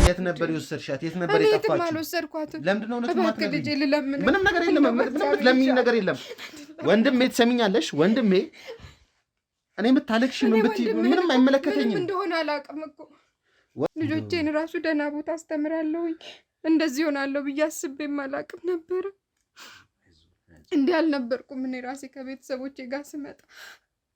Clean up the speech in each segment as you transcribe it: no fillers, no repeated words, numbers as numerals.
የት ነበር የወሰድሻት? የት ነበር የጠፋችው? ለምንድን ነው ምንም ነገር የለም። ለምን ነገር የለም። ወንድሜ ትሰሚኛለሽ? ወንድሜ እኔ የምታለቅሽ ምን ብትይ ምንም አይመለከተኝም። እንደሆነ አላውቅም እኮ ልጆቼን ራሱ ደህና ቦታ አስተምራለሁ እንደዚህ ሆናለሁ ብዬ አስቤም አላውቅም ነበር። እንዲህ አልነበርኩም። እኔ ራሴ ከቤተሰቦቼ ጋር ስመጣ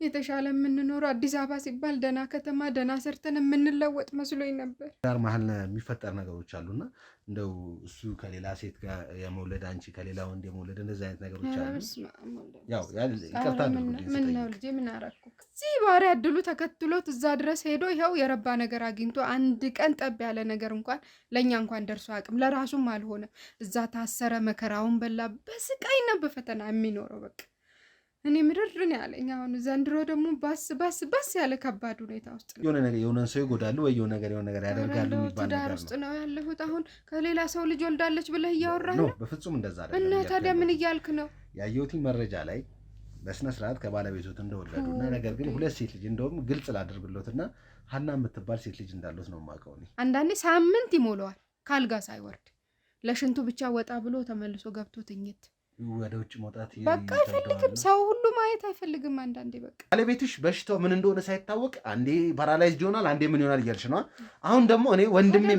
የተሻለ የምንኖረው አዲስ አበባ ሲባል ደህና ከተማ ደህና ሰርተን የምንለወጥ መስሎኝ ነበር። ዳር መሀል የሚፈጠር ነገሮች አሉና እንደው እሱ ከሌላ ሴት ጋር የመውለድ አንቺ ከሌላ ወንድ የመውለድ እንደዚህ አይነት ነገሮች አሉ። ያው ይቅርታ ምን ነው ልጄ ምን አደረኩ? እዚህ ባሪያ እድሉ ተከትሎት እዛ ድረስ ሄዶ ይኸው የረባ ነገር አግኝቶ አንድ ቀን ጠብ ያለ ነገር እንኳን ለእኛ እንኳን ደርሶ አቅም ለራሱም አልሆነ። እዛ ታሰረ፣ መከራውን በላ፣ በስቃይና በፈተና የሚኖረው በቃ እኔ ምድርን ያለኝ። አሁን ዘንድሮ ደግሞ ባስ ያለ ከባድ ሁኔታ ውስጥ ነው። የሆነ ሰው ይጎዳሉ ወይ የሆነ ነገር ያደርጋሉ የሚባል ነገር ውስጥ ነው ያለሁት። አሁን ከሌላ ሰው ልጅ ወልዳለች ብለህ እያወራህ ነው? በፍጹም እንደዛ አይደለም። እና ታዲያ ምን እያልክ ነው? ያየሁት መረጃ ላይ በስነ ስርዓት ከባለቤቶት እንደወለዱና ነገር ግን ሁለት ሴት ልጅ እንደውም ግልጽ ላድርግሎትና ሀና የምትባል ሴት ልጅ እንዳሉት ነው የማውቀው እኔ። አንዳንዴ ሳምንት ይሞላዋል ካልጋ ሳይወርድ ለሽንቱ ብቻ ወጣ ብሎ ተመልሶ ገብቶ ትኝት ወደ ውጭ መውጣት በቃ አይፈልግም። ሰው ሁሉ ማየት አይፈልግም። አንዳንዴ በቃ ባለቤትሽ በሽታው ምን እንደሆነ ሳይታወቅ አንዴ ፓራላይዝድ ይሆናል፣ አንዴ ምን ይሆናል እያልሽ ነው። አሁን ደግሞ እኔ ወንድሜ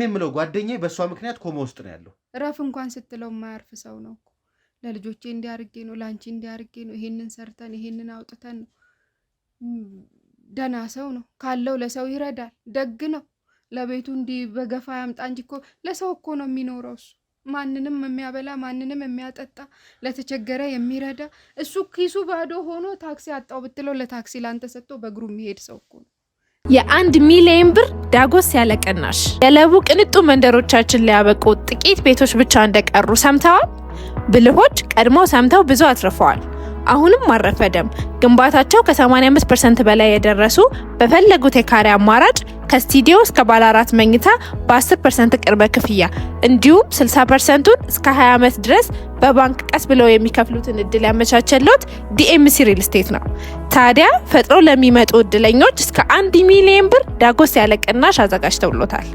የምለው ጓደኛዬ በእሷ ምክንያት ኮማ ውስጥ ነው ያለው። እረፍ እንኳን ስትለው የማያርፍ ሰው ነው እኮ። ለልጆቼ እንዲያርጌ ነው፣ ለአንቺ እንዲያርጌ ነው፣ ይሄንን ሰርተን ይሄንን አውጥተን ነው። ደህና ሰው ነው ካለው ለሰው ይረዳል፣ ደግ ነው። ለቤቱ እንዲህ በገፋ ያምጣ እንጂ እኮ ለሰው እኮ ነው የሚኖረው እሱ። ማንንም የሚያበላ ማንንም የሚያጠጣ ለተቸገረ የሚረዳ እሱ ኪሱ ባዶ ሆኖ ታክሲ አጣው ብትለው ለታክሲ ላንተ ሰጥቶ በእግሩ የሚሄድ ሰው እኮ ነው። የ1 ሚሊዮን ብር ዳጎስ ያለ ቅናሽ የለቡ ቅንጡ መንደሮቻችን ሊያበቁ ጥቂት ቤቶች ብቻ እንደቀሩ ሰምተዋል? ብልሆች ቀድሞ ሰምተው ብዙ አትርፈዋል። አሁንም አረፈደም። ግንባታቸው ከ85% በላይ የደረሱ በፈለጉት የካሬ አማራጭ ከስቱዲዮ እስከ ባለ 4 መኝታ በ10% ቅድመ ክፍያ እንዲሁም 60%ን እስከ 20 ዓመት ድረስ በባንክ ቀስ ብለው የሚከፍሉትን እድል ያመቻቸልዎት ዲኤምሲ ሪል ስቴት ነው። ታዲያ ፈጥሮ ለሚመጡ እድለኞች እስከ 1 ሚሊዮን ብር ዳጎስ ያለ ቅናሽ አዘጋጅተውልዎታል።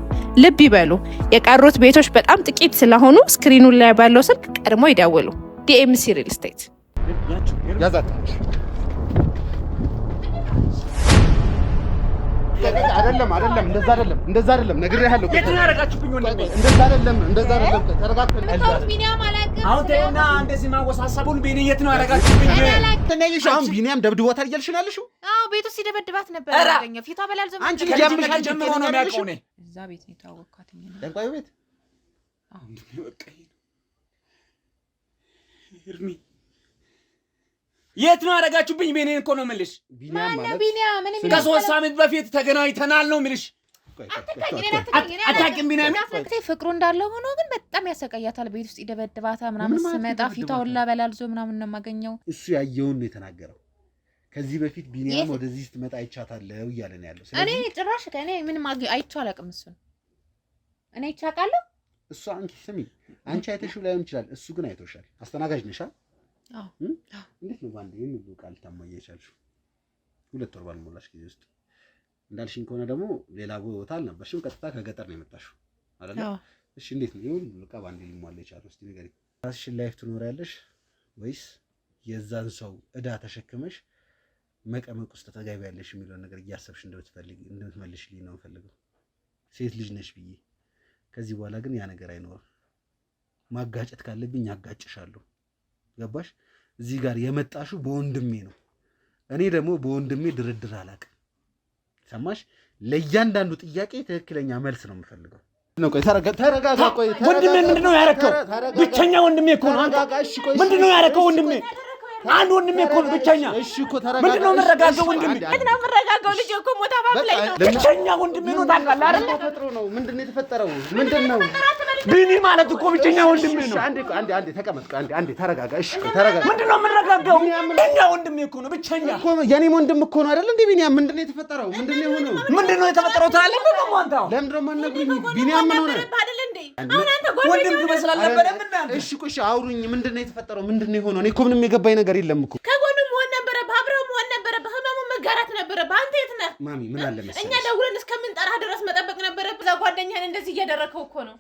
ልብ ይበሉ፣ የቀሩት ቤቶች በጣም ጥቂት ስለሆኑ ስክሪኑ ላይ ባለው ስልክ ቀድሞ ይደውሉ። ዲኤምሲ ሪል ስቴት ያዛት አይደለም እንደዛ አይደለም ነግሬሃለሁ። የትን ያረጋችሁብኝ ወንድሜ? እንደዛ አይደለም ተረጋግተን አሁን ተይውና እንደዚህ ማወሳሰቡን ቢኒ የት ነው ያረጋችሁብኝ? ተነይሽ አሁን ቢኒያም ደብድቦታል እያልሽ ነው ያለሽው? አዎ ቤቱ ሲደበድባት ነበር ያገኘው። ፊቷ በላል ዘመን አንቺ ልጅ ጀምሮ ነው የሚያውቀው ነው። እዛ ቤት ነው ታወቅኳት እንዴ? ጠንቋዩ ቤት በቃ እርሚ የት ነው ያረጋችሁብኝ? ቢኒን እኮ ነው የምልሽ። ቢኒያም ምን ከ3 ሳምንት በፊት ተገናኝተናል ነው የምልሽ። አታውቂም ቢኒያም ፍቅሩ እንዳለ ሆኖ ግን በጣም ያሰቃያታል። ቤት ውስጥ ይደበድባታል ምናምን ስመጣ ፊቷ ሁላ በላልዞ ምናምን ነው የማገኘው። እሱ ያየውን ነው የተናገረው። ከዚህ በፊት ቢኒያም ወደዚህ ስትመጣ አይቻታለሁ እያለ ነው ያለው። እኔ ጭራሽ ከእኔ ምንም አይቼው አላውቅም። እሱን እኔ አይቻቃለሁ። እሱ አንቺ ስሚ፣ አንቺ አይተሽው ላይሆን ይችላል፣ እሱ ግን አይቶሻል። አስተናጋጅ ነሽ። እንዴት ነው ባንዴ የሚሉ ቃል ታማየቻችሁ? 2 ወር ባልሞላሽ ጊዜ ውስጥ እንዳልሽኝ ከሆነ ደግሞ ሌላ ቦታ አልነበርሽም፣ ቀጥታ ከገጠር ነው የመጣሽው አይደል? እሺ እንዴት ነው ይሁን በቃ ባንዴ ሊሟላ ይቻላል? እስቲ ንገሪኝ። ራስሽን ላይፍ ትኖሪያለሽ ወይስ የዛን ሰው እዳ ተሸክመሽ መቀመቅ ውስጥ ተጋቢያለሽ የሚለውን ነገር እያሰብሽ እንደምትመልሽልኝ ነው የምፈልገው። ሴት ልጅ ነሽ ብዬ ከዚህ በኋላ ግን ያ ነገር አይኖርም። ማጋጨት ካለብኝ አጋጭሻለሁ። ገባሽ? እዚህ ጋር የመጣሽው በወንድሜ ነው። እኔ ደግሞ በወንድሜ ድርድር አላውቅም። ሰማሽ? ለእያንዳንዱ ጥያቄ ትክክለኛ መልስ ነው የምፈልገው። ነው ቆይ ተረጋጋ። ቆይ ወንድሜ ምንድነው ያረከው? ብቸኛ ወንድሜ እኮ ነው። ምንድነው ያረከው ወንድሜ? አንድ ወንድሜ እኮ ነው ብቸኛ። እሺ እኮ ተረጋጋ። ምንድነው መረጋጋው ወንድሜ? ምንድነው መረጋጋው? ልጅ እኮ ሞታ ባብላይ ነው። ብቸኛ ወንድሜ ነው ታውቃለህ አይደል? ተፈጥሮ ነው። ምንድነው የተፈጠረው? ምንድነው? ቢኒ ማለት እኮ ብቸኛ ወንድሜ ነው። አንዴ ተቀመጥ። አንዴ ተረጋጋ። እሺ ተረጋጋ። ምንድነው መረጋጋው? ብቸኛ ወንድሜ እኮ ነው። ብቸኛ እኮ የኔም ወንድም እኮ ነው አይደል እንዴ? ቢኒያም ምንድነው የተፈጠረው? ምንድነው የሆነው? ምንድነው የተፈጠረው ትላለህ? ምንድነው አንተ? ለምንድነው ማነግሩኝ? ቢኒያም ምን ሆነ? ወንድም ትመስል አልነበረም እንዴ? እሺ እሺ አውሩኝ። ምንድነው የተፈጠረው? ምንድነው የሆነው? እኔ እኮ ምንም የገባኝ ነገር የለም እኮ። ከጎኑ መሆን ነበረ፣ አብረው መሆን ነበረ፣ በህመሙ መጋራት ነበረ። በአንተ የት ነህ ማሚ? ምን አለ መሰለሽ እኛ ደውለን እስከምንጠራ ድረስ መጠበቅ ነበረ። በዛ ጓደኛህን እንደዚህ እያደረከው እኮ ነው።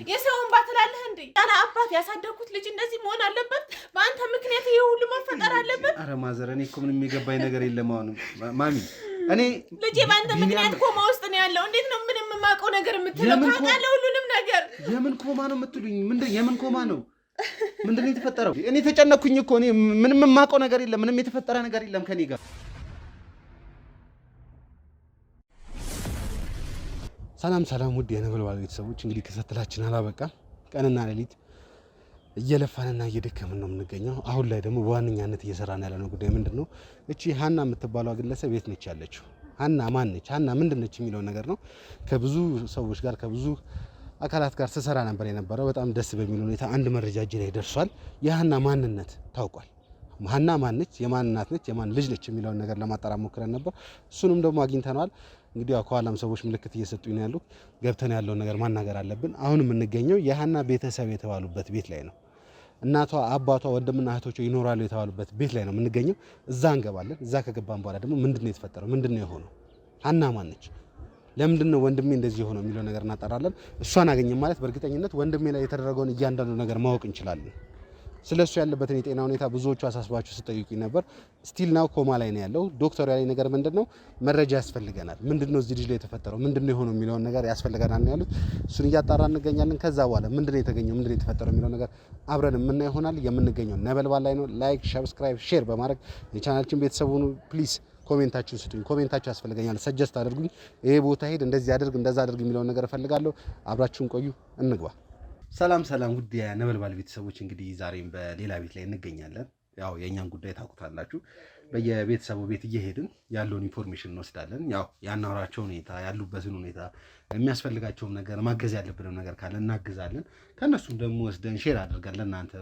የሰውን ባትላለህ እንዴ? ያለ አባት ያሳደኩት ልጅ እንደዚህ መሆን አለበት? በአንተ ምክንያት ይሄ ሁሉ መፈጠር አለበት? አረ ማዘር እኔ እኮ ምንም የገባኝ ነገር የለም። አሁን ማሚ እኔ ልጄ በአንተ ምክንያት ኮማ ውስጥ ነው ያለው። እንዴት ነው ምንም የማውቀው ነገር የምትለው? ታውቃለህ ሁሉንም ነገር። የምን ኮማ ነው የምትሉኝ? የምን ኮማ ነው? ምንድነው የተፈጠረው? እኔ ተጨነኩኝ እኮ። እኔ ምንም የማውቀው ነገር የለም። ምንም የተፈጠረ ነገር የለም ከኔ ጋር። ሰላም ውድ የነበልባል ቤተሰቦች፣ እንግዲህ ክትትላችን አላበቃም። ቀንና ሌሊት እየለፋንና እየደከምን ነው የምንገኘው። አሁን ላይ ደግሞ በዋነኛነት እየሰራን ያለነው ጉዳይ ምንድነው? እቺ ሀና የምትባለው ግለሰብ ቤት ነች ያለችው። ሀና ማን ነች? ሀና ምንድነች የሚለው ነገር ነው። ከብዙ ሰዎች ጋር ከብዙ አካላት ጋር ስሰራ ነበር የነበረው። በጣም ደስ በሚል ሁኔታ አንድ መረጃ እጅ ላይ ደርሷል። የሀና ማንነት ታውቋል። ሀና ማን ነች፣ የማን እናት ነች፣ የማን ልጅ ነች የሚለውን ነገር ለማጣራት ሞክረን ነበር። እሱንም ደግሞ አግኝተነዋል። እንግዲህ ከኋላም ሰዎች ምልክት እየሰጡኝ ነው ያሉት። ገብተን ያለውን ነገር ማናገር አለብን። አሁን የምንገኘው የሀና ቤተሰብ የተባሉበት ቤት ላይ ነው። እናቷ፣ አባቷ፣ ወንድምና እህቶቿ ይኖራሉ የተባሉበት ቤት ላይ ነው የምንገኘው። እዛ እንገባለን። እዛ ከገባን በኋላ ደግሞ ምንድነው የተፈጠረው? ምንድነው የሆነው? ሀና ማን ነች? ለምንድነው ወንድሜ እንደዚህ የሆነው የሚለው ነገር እናጣራለን። እሷን አገኘን ማለት በእርግጠኝነት ወንድሜ ላይ የተደረገውን እያንዳንዱ ነገር ማወቅ እንችላለን። ስለሱ ያለበትን የጤና ሁኔታ ብዙዎቹ አሳስባችሁ ስጠይቁኝ ነበር። ስቲል ናው ኮማ ላይ ነው ያለው። ዶክተሩ ያለኝ ነገር ምንድነው? መረጃ ያስፈልገናል። ምንድነው እዚህ ልጅ ላይ የተፈጠረው? ምንድነው የሆነው የሚለውን ነገር ያስፈልገናል ነው ያሉት። እሱን እያጣራ እንገኛለን። ከዛ በኋላ ምንድነው የተገኘው፣ ምንድነው የተፈጠረው የሚለው ነገር አብረን የምናየው ይሆናል። የምንገኘው ነበልባል ላይ ነው። ላይክ፣ ሰብስክራይብ፣ ሼር በማድረግ የቻናላችን ቤተሰብ ሁኑ ፕሊዝ። ኮሜንታችሁን ስጡኝ። ኮሜንታችሁ ያስፈልገኛል። ሰጀስት አድርጉኝ። ይሄ ቦታ ሄድ፣ እንደዚህ አድርግ፣ እንደዛ አድርግ የሚለውን ነገር እፈልጋለሁ። አብራችሁን ቆዩ። እንግባ። ሰላም ውድ የነበልባል ቤተሰቦች፣ እንግዲህ ዛሬም በሌላ ቤት ላይ እንገኛለን። ያው የእኛን ጉዳይ ታውቁታላችሁ። በየቤተሰቡ ቤት እየሄድን ያለውን ኢንፎርሜሽን እንወስዳለን። ያው ያናወራቸው ሁኔታ፣ ያሉበትን ሁኔታ፣ የሚያስፈልጋቸውን ነገር፣ ማገዝ ያለብንም ነገር ካለ እናግዛለን። ከእነሱም ደግሞ ወስደን ሼር አድርገን ለእናንተ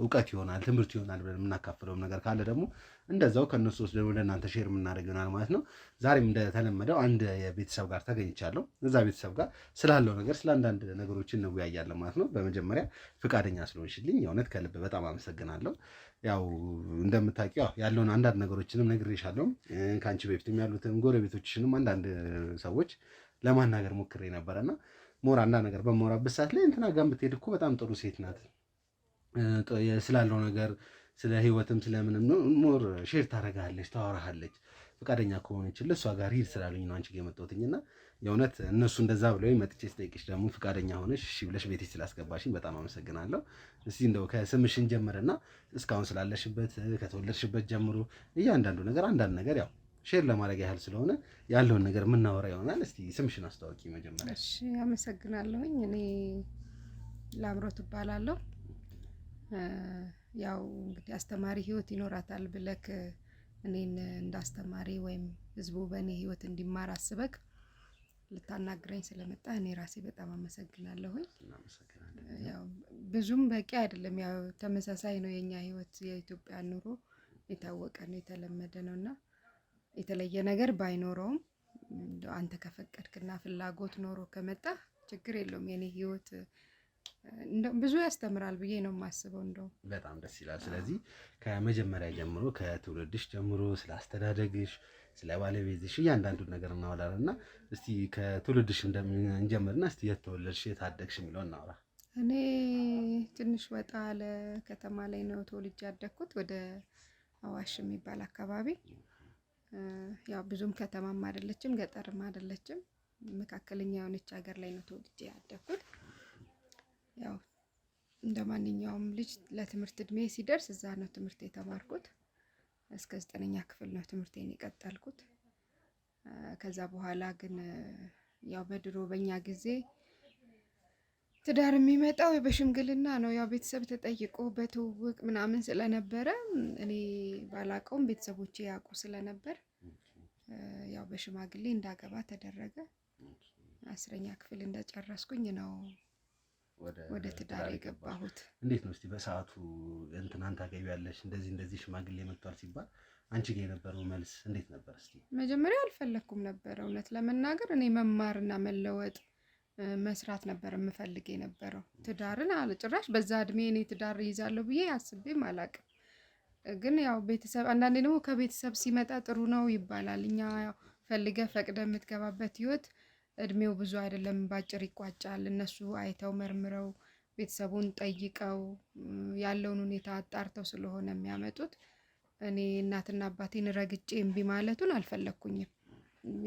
እውቀት ይሆናል፣ ትምህርት ይሆናል ብለን የምናካፍለውም ነገር ካለ ደግሞ እንደዛው ከእነሱ ወስደን ወደ እናንተ ሼር የምናደርግ ይሆናል ማለት ነው። ዛሬም እንደተለመደው አንድ የቤተሰብ ጋር ተገኝቻለሁ። እዛ ቤተሰብ ጋር ስላለው ነገር ስለ አንዳንድ ነገሮችን እንወያያለን ማለት ነው። በመጀመሪያ ፍቃደኛ ስለሆንሽልኝ የእውነት ከልብ በጣም አመሰግናለሁ። ያው እንደምታውቂው ያለውን አንዳንድ ነገሮችንም ነግሬሻለሁ። ከአንቺ በፊትም ያሉትን ጎረቤቶችሽንም አንዳንድ ሰዎች ለማናገር ሞክሬ ነበረና ሞር አንዳንድ ነገር በማወራበት ሰዓት ላይ እንትና ጋር ብትሄድ እኮ በጣም ጥሩ ሴት ናት፣ ስላለው ነገር ስለ ህይወትም ስለምንም ሞር ሼር ታደርጋለች፣ ታወራሃለች። ፍቃደኛ ከሆነች ለሷ ጋር ሂድ ስላሉኝ ነው አንቺ ጋር የመጣሁትና የእውነት እነሱ እንደዛ ብለው መጥቼ ስጠይቅሽ ደግሞ ፍቃደኛ ሆነሽ እሺ ብለሽ ቤቴ ስላስገባሽኝ በጣም አመሰግናለሁ። እስቲ እንደው ከስምሽን ጀምርና እስካሁን ስላለሽበት ከተወለድሽበት ጀምሮ እያንዳንዱ ነገር አንዳንድ ነገር ያው ሼር ለማድረግ ያህል ስለሆነ ያለውን ነገር የምናወራ ይሆናል። እስቲ ስምሽን አስተዋውቂ መጀመሪያ። እሺ አመሰግናለሁኝ። እኔ ላምሮት እባላለሁ። ያው እንግዲህ አስተማሪ ህይወት ይኖራታል ብለክ እኔን እንዳስተማሪ ወይም ህዝቡ በእኔ ህይወት እንዲማር አስበክ ልታናግረኝ ስለመጣ እኔ ራሴ በጣም አመሰግናለሁኝ። ያው ብዙም በቂ አይደለም፣ ያው ተመሳሳይ ነው የኛ ህይወት። የኢትዮጵያ ኑሮ የታወቀ ነው፣ የተለመደ ነውና የተለየ ነገር ባይኖረውም አንተ ከፈቀድክና ፍላጎት ኖሮ ከመጣ ችግር የለውም። የኔ ህይወት ብዙ ያስተምራል ብዬ ነው የማስበው። እንደው በጣም ደስ ይላል። ስለዚህ ከመጀመሪያ ጀምሮ ከትውልድሽ ጀምሮ ስለ አስተዳደግሽ፣ ስለ ባለቤትሽ እያንዳንዱ ነገር እናወራለንና እስቲ ከትውልድሽ እንጀምርና እስቲ የት ተወለድሽ፣ የት አደግሽ የሚለው እናወራ። እኔ ትንሽ ወጣ ያለ ከተማ ላይ ነው ተወልጄ ያደግኩት፣ ወደ አዋሽ የሚባል አካባቢ። ያው ብዙም ከተማም አይደለችም ገጠርም አይደለችም፣ መካከለኛ የሆነች ሀገር ላይ ነው ተወልጄ ያደግኩት። ያው እንደ ማንኛውም ልጅ ለትምህርት እድሜ ሲደርስ እዛ ነው ትምህርት የተማርኩት። እስከ 9ኛ ክፍል ነው ትምህርቴን የቀጠልኩት። ከዛ በኋላ ግን ያው በድሮ በእኛ ጊዜ ትዳር የሚመጣው በሽምግልና ነው። ያው ቤተሰብ ተጠይቆ በትውውቅ ምናምን ስለነበረ እኔ ባላቀውም ቤተሰቦቼ ያውቁ ስለነበር ያው በሽማግሌ እንዳገባ ተደረገ። 10ኛ ክፍል እንደጨረስኩኝ ነው ወደ ትዳር የገባሁት። እንዴት ነው እስቲ በሰዓቱ እንትናን ታገቢያለሽ እንደዚህ ሽማግሌ መጥቷል ሲባል አንቺ ጋር የነበረው መልስ እንዴት ነበር? እስቲ መጀመሪያ አልፈለኩም ነበር፣ እውነት ለመናገር እኔ መማርና መለወጥ መስራት ነበር የምፈልግ የነበረው። ትዳርን ጭራሽ በዛ እድሜ እኔ ትዳር ይዛለሁ ብዬ አስቤም አላቅም። ግን ያው ቤተሰብ አንዳንዴ ደግሞ ከቤተሰብ ሲመጣ ጥሩ ነው ይባላል። እኛ ያው ፈልገ ፈቅደ የምትገባበት ህይወት እድሜው ብዙ አይደለም፣ ባጭር ይቋጫል። እነሱ አይተው መርምረው ቤተሰቡን ጠይቀው ያለውን ሁኔታ አጣርተው ስለሆነ የሚያመጡት እኔ እናትና አባቴን ረግጬ እምቢ ማለቱን አልፈለኩኝም።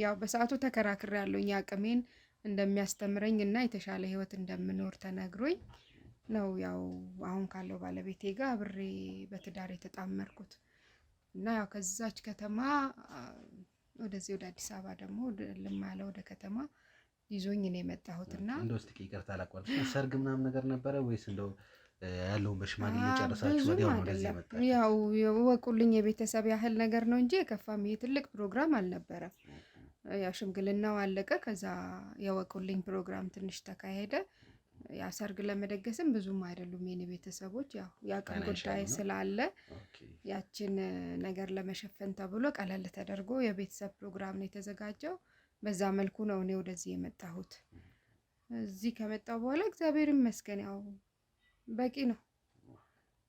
ያው በሰዓቱ ተከራክሬ ያለውኝ አቅሜን እንደሚያስተምረኝ እና የተሻለ ህይወት እንደምኖር ተነግሮኝ ነው ያው አሁን ካለው ባለቤቴ ጋር አብሬ በትዳር የተጣመርኩት እና ያው ከዛች ከተማ ወደዚህ ወደ አዲስ አበባ ደግሞ ልማለ ወደ ከተማ ይዞኝ ነው የመጣሁትና እንደው እስቲ ይቅርታ አላቋርጥሽ፣ ሰርግ ምናምን ነገር ነበረ ወይስ እንደው ያለውን በሽማግሌ ጨርሳችሁ ወዲያው ነው ወደዚህ የመጣችው? ያው የወቁልኝ የቤተሰብ ያህል ነገር ነው እንጂ የከፋም ይሄ ትልቅ ፕሮግራም አልነበረም። ያው ሽምግልናው አለቀ። ከዛ የወቁልኝ ፕሮግራም ትንሽ ተካሄደ። ያ ሰርግ ለመደገስም ብዙም አይደሉም የኔ ቤተሰቦች፣ ያው ያቀን ጉዳይ ስላለ ያችን ነገር ለመሸፈን ተብሎ ቀለል ተደርጎ የቤተሰብ ፕሮግራም ነው የተዘጋጀው። በዛ መልኩ ነው እኔ ወደዚህ የመጣሁት። እዚህ ከመጣሁ በኋላ እግዚአብሔር ይመስገን ያው በቂ ነው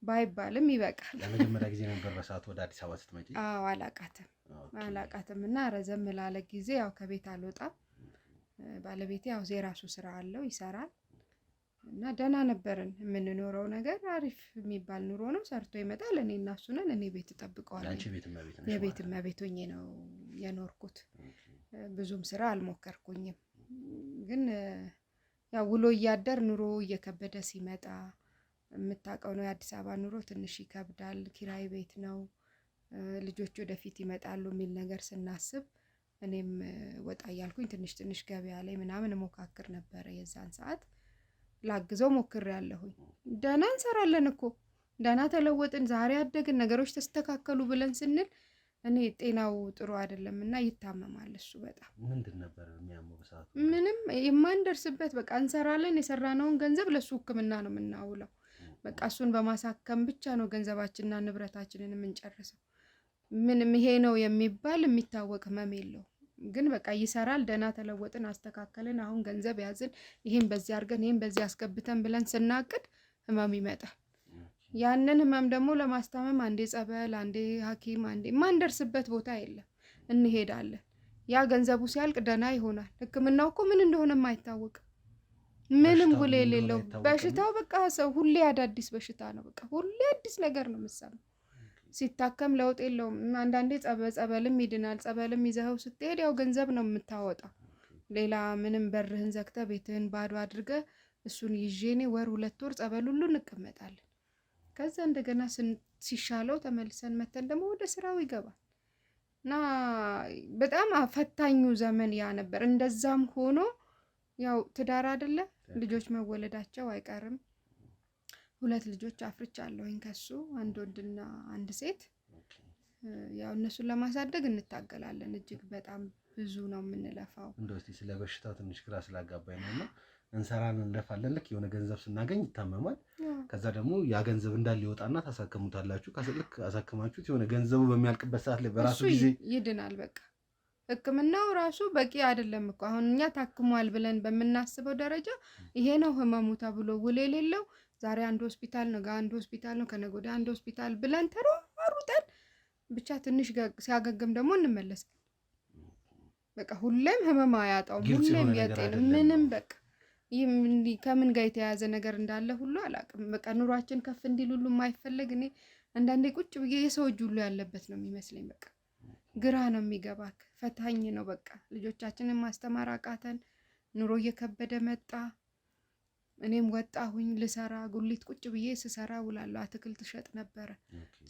ባይባልም ይበቃል። ለመጀመሪያ ጊዜ ነበር በሰዓቱ ወደ አዲስ አበባ ስትመጪ? አዎ አላቃትም እና ረዘም ላለ ጊዜ ያው ከቤት አልወጣም። ባለቤቴ ያው የራሱ ስራ አለው ይሰራል እና ደህና ነበርን የምንኖረው። ነገር አሪፍ የሚባል ኑሮ ነው። ሰርቶ ይመጣል፣ እኔ እና እሱ ነን። እኔ ቤት እጠብቀዋለሁ። የቤት እመቤት ሆኜ ነው የኖርኩት። ብዙም ስራ አልሞከርኩኝም። ግን ያው ውሎ እያደር ኑሮ እየከበደ ሲመጣ የምታውቀው ነው የአዲስ አበባ ኑሮ ትንሽ ይከብዳል። ኪራይ ቤት ነው፣ ልጆች ወደፊት ይመጣሉ የሚል ነገር ስናስብ እኔም ወጣ እያልኩኝ ትንሽ ገበያ ላይ ምናምን ሞካክር ነበረ። የዛን ሰዓት ላግዘው ሞክሬያለሁኝ። ደህና እንሰራለን እኮ ደህና ተለወጥን፣ ዛሬ አደግን፣ ነገሮች ተስተካከሉ ብለን ስንል እኔ ጤናው ጥሩ አይደለም እና ይታመማል እሱ በጣም። ምንድን ነበር የሚያመው በሰዓቱ? ምንም የማንደርስበት በቃ እንሰራለን፣ የሰራነውን ገንዘብ ለሱ ሕክምና ነው የምናውለው። በቃ እሱን በማሳከም ብቻ ነው ገንዘባችንና ንብረታችንን የምንጨርሰው። ምንም ይሄ ነው የሚባል የሚታወቅ ህመም የለው። ግን በቃ ይሰራል፣ ደህና ተለወጥን፣ አስተካከልን፣ አሁን ገንዘብ ያዝን፣ ይሄን በዚህ አድርገን ይሄን በዚህ አስገብተን ብለን ስናቅድ ህመም ይመጣል። ያንን ህመም ደግሞ ለማስታመም አንዴ ጸበል፣ አንዴ ሐኪም፣ አንዴ ማንደርስበት ቦታ የለም። እንሄዳለን። ያ ገንዘቡ ሲያልቅ ደህና ይሆናል። ህክምናው እኮ ምን እንደሆነም አይታወቅም። ምንም ውል የሌለው በሽታው በቃ ሰው ሁሌ አዳዲስ በሽታ ነው። በቃ ሁሌ አዲስ ነገር ነው የምትሰማው። ሲታከም ለውጥ የለውም። አንዳንዴ ጸበልም ይድናል። ጸበልም ይዘኸው ስትሄድ ያው ገንዘብ ነው የምታወጣው። ሌላ ምንም በርህን ዘግተህ ቤትህን ባዶ አድርገህ እሱን ይዤ እኔ ወር 2 ወር ጸበል ሁሉ እንቀመጣለን። ከዛ እንደገና ሲሻለው ተመልሰን መተን ደግሞ ወደ ስራው ይገባል እና በጣም ፈታኙ ዘመን ያ ነበር። እንደዛም ሆኖ ያው ትዳር አይደለ ልጆች መወለዳቸው አይቀርም። 2 ልጆች አፍርቻለሁኝ ከሱ፣ አንድ ወንድና አንድ ሴት። ያው እነሱን ለማሳደግ እንታገላለን። እጅግ በጣም ብዙ ነው የምንለፋው። እንደው እስቲ ስለ በሽታው ትንሽ ግራ ስላጋባኝ ነውና እንሰራለን እንለፋለን። ልክ የሆነ ገንዘብ ስናገኝ ይታመማል። ከዛ ደግሞ ያ ገንዘብ እንዳለ ይወጣና ታሳክሙታላችሁ። ከስልክ አሳክማችሁት የሆነ ገንዘቡ በሚያልቅበት ሰዓት ላይ በራሱ ጊዜ ይድናል። በቃ ህክምናው ራሱ በቂ አይደለም እኮ አሁን እኛ ታክሟል ብለን በምናስበው ደረጃ ይሄ ነው ህመሙ ተብሎ ውል የሌለው ዛሬ አንድ ሆስፒታል ነው፣ አንድ ሆስፒታል ነው፣ ከነገ ወዲያ አንድ ሆስፒታል ብለን ተሯሩጠን ብቻ ትንሽ ሲያገግም ደግሞ እንመለሳለን። በቃ ሁሌም ህመም አያጣውም። ሁሌም የጤና ምንም በቃ ከምን ጋር የተያያዘ ነገር እንዳለ ሁሉ አላውቅም። በቃ ኑሯችን ከፍ እንዲል ሁሉ የማይፈለግ እኔ አንዳንዴ ቁጭ ብዬ የሰው እጅ ሁሉ ያለበት ነው የሚመስለኝ። በቃ ግራ ነው የሚገባክ። ፈታኝ ነው በቃ። ልጆቻችንን ማስተማር አቃተን። ኑሮ እየከበደ መጣ። እኔም ወጣሁኝ ልሰራ። ጉሊት ቁጭ ብዬ ስሰራ ውላለሁ። አትክልት ሸጥ ነበረ።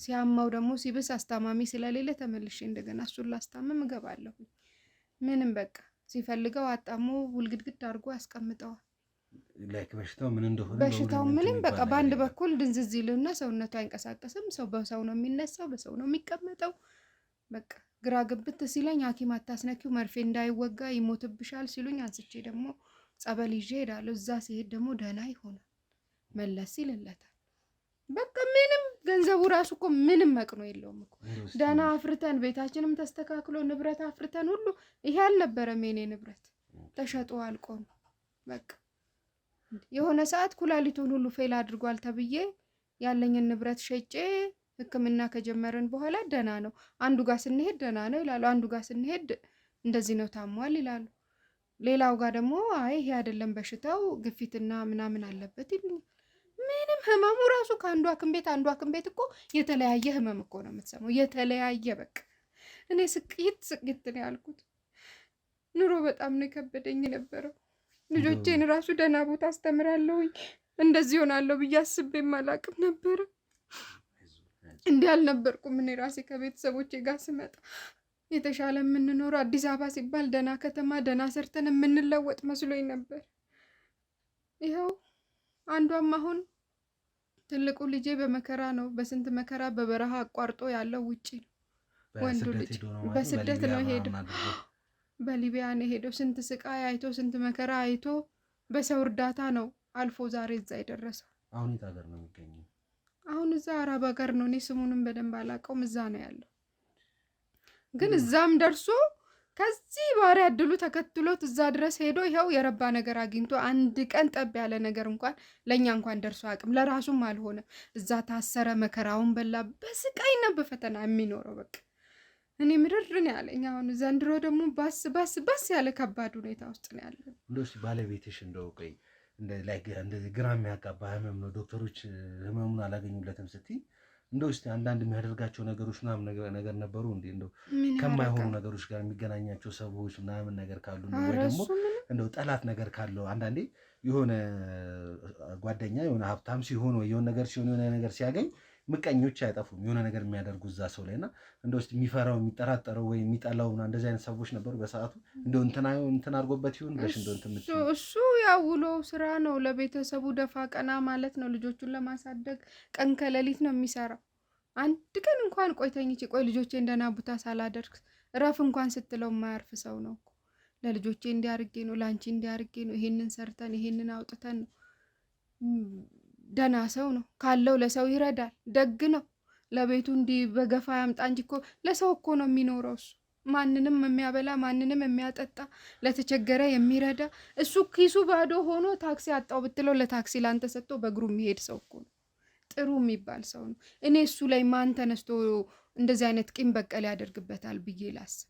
ሲያማው ደግሞ ሲብስ አስታማሚ ስለሌለ ተመልሼ እንደገና እሱን ላስታምም እገባለሁ። ምንም በቃ ሲፈልገው አጣሞ ውልግድግድ አድርጎ ያስቀምጠዋል። በሽታው ምን እንደሆነ በሽታው ምንም በቃ በአንድ በኩል ድንዝዝ ይልና ሰውነቱ አይንቀሳቀስም። ሰው በሰው ነው የሚነሳው፣ በሰው ነው የሚቀመጠው። በቃ ግራ ግብት ሲለኝ ሐኪም አታስነኪው መርፌ እንዳይወጋ ይሞትብሻል ሲሉኝ አንስቼ ደግሞ ጸበል ይዤ ሄዳለሁ። እዛ ሲሄድ ደግሞ ደህና ይሆናል፣ መለስ ይልለታል። በቃ ምንም ገንዘቡ ራሱ እኮ ምንም መቅኖ የለውም እኮ። ደህና አፍርተን ቤታችንም ተስተካክሎ ንብረት አፍርተን ሁሉ ይሄ አልነበረም የኔ ንብረት ተሸጦ አልቆ ነው። በቃ የሆነ ሰዓት ኩላሊቱን ሁሉ ፌል አድርጓል ተብዬ ያለኝን ንብረት ሸጬ ሕክምና ከጀመረን በኋላ ደህና ነው። አንዱ ጋር ስንሄድ ደህና ነው ይላሉ፣ አንዱ ጋር ስንሄድ እንደዚህ ነው ታሟል ይላሉ። ሌላው ጋር ደግሞ አይ ይሄ አይደለም በሽታው ግፊትና ምናምን አለበት ይሉኛል። ምንም ህመሙ ራሱ ከአንዱ ሐኪም ቤት አንዱ ሐኪም ቤት እኮ የተለያየ ህመም እኮ ነው የምትሰማው፣ የተለያየ በቃ። እኔ ስቅይት ነው ያልኩት። ኑሮ በጣም ነው የከበደኝ የነበረው። ልጆቼን ራሱ ደህና ቦታ አስተምራለሁኝ እንደዚህ ሆናለሁ ብዬ አስቤም አላቅም ነበረ። እንዲህ አልነበርኩም። እኔ ራሴ ከቤተሰቦቼ ጋር ስመጣ የተሻለ የምንኖረው አዲስ አበባ ሲባል ደህና ከተማ ደህና ሰርተን የምንለወጥ መስሎኝ ነበር። ይኸው አንዷም አሁን ትልቁ ልጄ በመከራ ነው፣ በስንት መከራ በበረሃ አቋርጦ ያለው ውጪ ነው። ወንዱ ልጅ በስደት ነው ሄደው፣ በሊቢያ ነው ሄደው። ስንት ስቃይ አይቶ ስንት መከራ አይቶ በሰው እርዳታ ነው አልፎ ዛሬ እዛ የደረሰው። አሁን የት ሀገር ነው የሚገኘው? አሁን እዛ አረብ ሀገር ነው። እኔ ስሙንም በደንብ አላውቀውም። እዛ ነው ያለው። ግን እዛም ደርሶ ከዚህ ባሪያ እድሉ ተከትሎት እዛ ድረስ ሄዶ ይኸው የረባ ነገር አግኝቶ አንድ ቀን ጠብ ያለ ነገር እንኳን ለእኛ እንኳን ደርሶ አቅም ለራሱም አልሆነ። እዛ ታሰረ፣ መከራውን በላ፣ በስቃይና በፈተና የሚኖረው በቃ እኔ ምድርን ያለኝ። አሁን ዘንድሮ ደግሞ ባስ ያለ ከባድ ሁኔታ ውስጥ ነው ያለው። እንደው ባለቤትሽ እንደው ቆይ እንደዚህ ግራ የሚያጋባ ህመም ነው ዶክተሮች ህመሙን አላገኙለትም ስትይ እንደው እስቲ አንዳንድ የሚያደርጋቸው ነገሮች ምናምን ነገር ነበሩ እንዴ? እንደው ከማይሆኑ ነገሮች ጋር የሚገናኛቸው ሰዎች ምናምን ነገር ካሉ ወይ ደግሞ እንደው ጠላት ነገር ካለው አንዳንዴ የሆነ ጓደኛ የሆነ ሀብታም ሲሆን ወይ የሆነ ነገር ሲሆን የሆነ ነገር ሲያገኝ ምቀኞች አይጠፉም የሆነ ነገር የሚያደርጉ እዛ ሰው ላይና እንደው እስቲ የሚፈራው የሚጠራጠረው ወይ የሚጠላው እና እንደዚህ አይነት ሰዎች ነበሩ በሰዓቱ? እንደው እንትን አድርጎበት ይሁን ብለሽ እንደው እንትን እሱ ያው ውሎ ስራ ነው፣ ለቤተሰቡ ደፋ ቀና ማለት ነው። ልጆቹን ለማሳደግ ቀን ከሌሊት ነው የሚሰራው። አንድ ቀን እንኳን ቆይ ልጆቼ እንደና ቡታ ሳላደርግ እረፍ እንኳን ስትለው የማያርፍ ሰው ነው እኮ። ለልጆቼ እንዲያርጌ ነው፣ ላንቺ እንዲያርጌ ነው፣ ይሄንን ሰርተን ይሄንን አውጥተን ነው። ደህና ሰው ነው፣ ካለው ለሰው ይረዳል፣ ደግ ነው። ለቤቱ እንዲህ በገፋ ያምጣ እንጂ እኮ ለሰው እኮ ነው የሚኖረው እሱ። ማንንም የሚያበላ ማንንም የሚያጠጣ ለተቸገረ የሚረዳ እሱ ኪሱ ባዶ ሆኖ ታክሲ አጣው ብትለው ለታክሲ ላንተ ሰጥቶ በእግሩ የሚሄድ ሰው እኮ ነው። ጥሩ የሚባል ሰው ነው። እኔ እሱ ላይ ማን ተነስቶ እንደዚህ አይነት ቂም በቀል ያደርግበታል ብዬ ላስብ?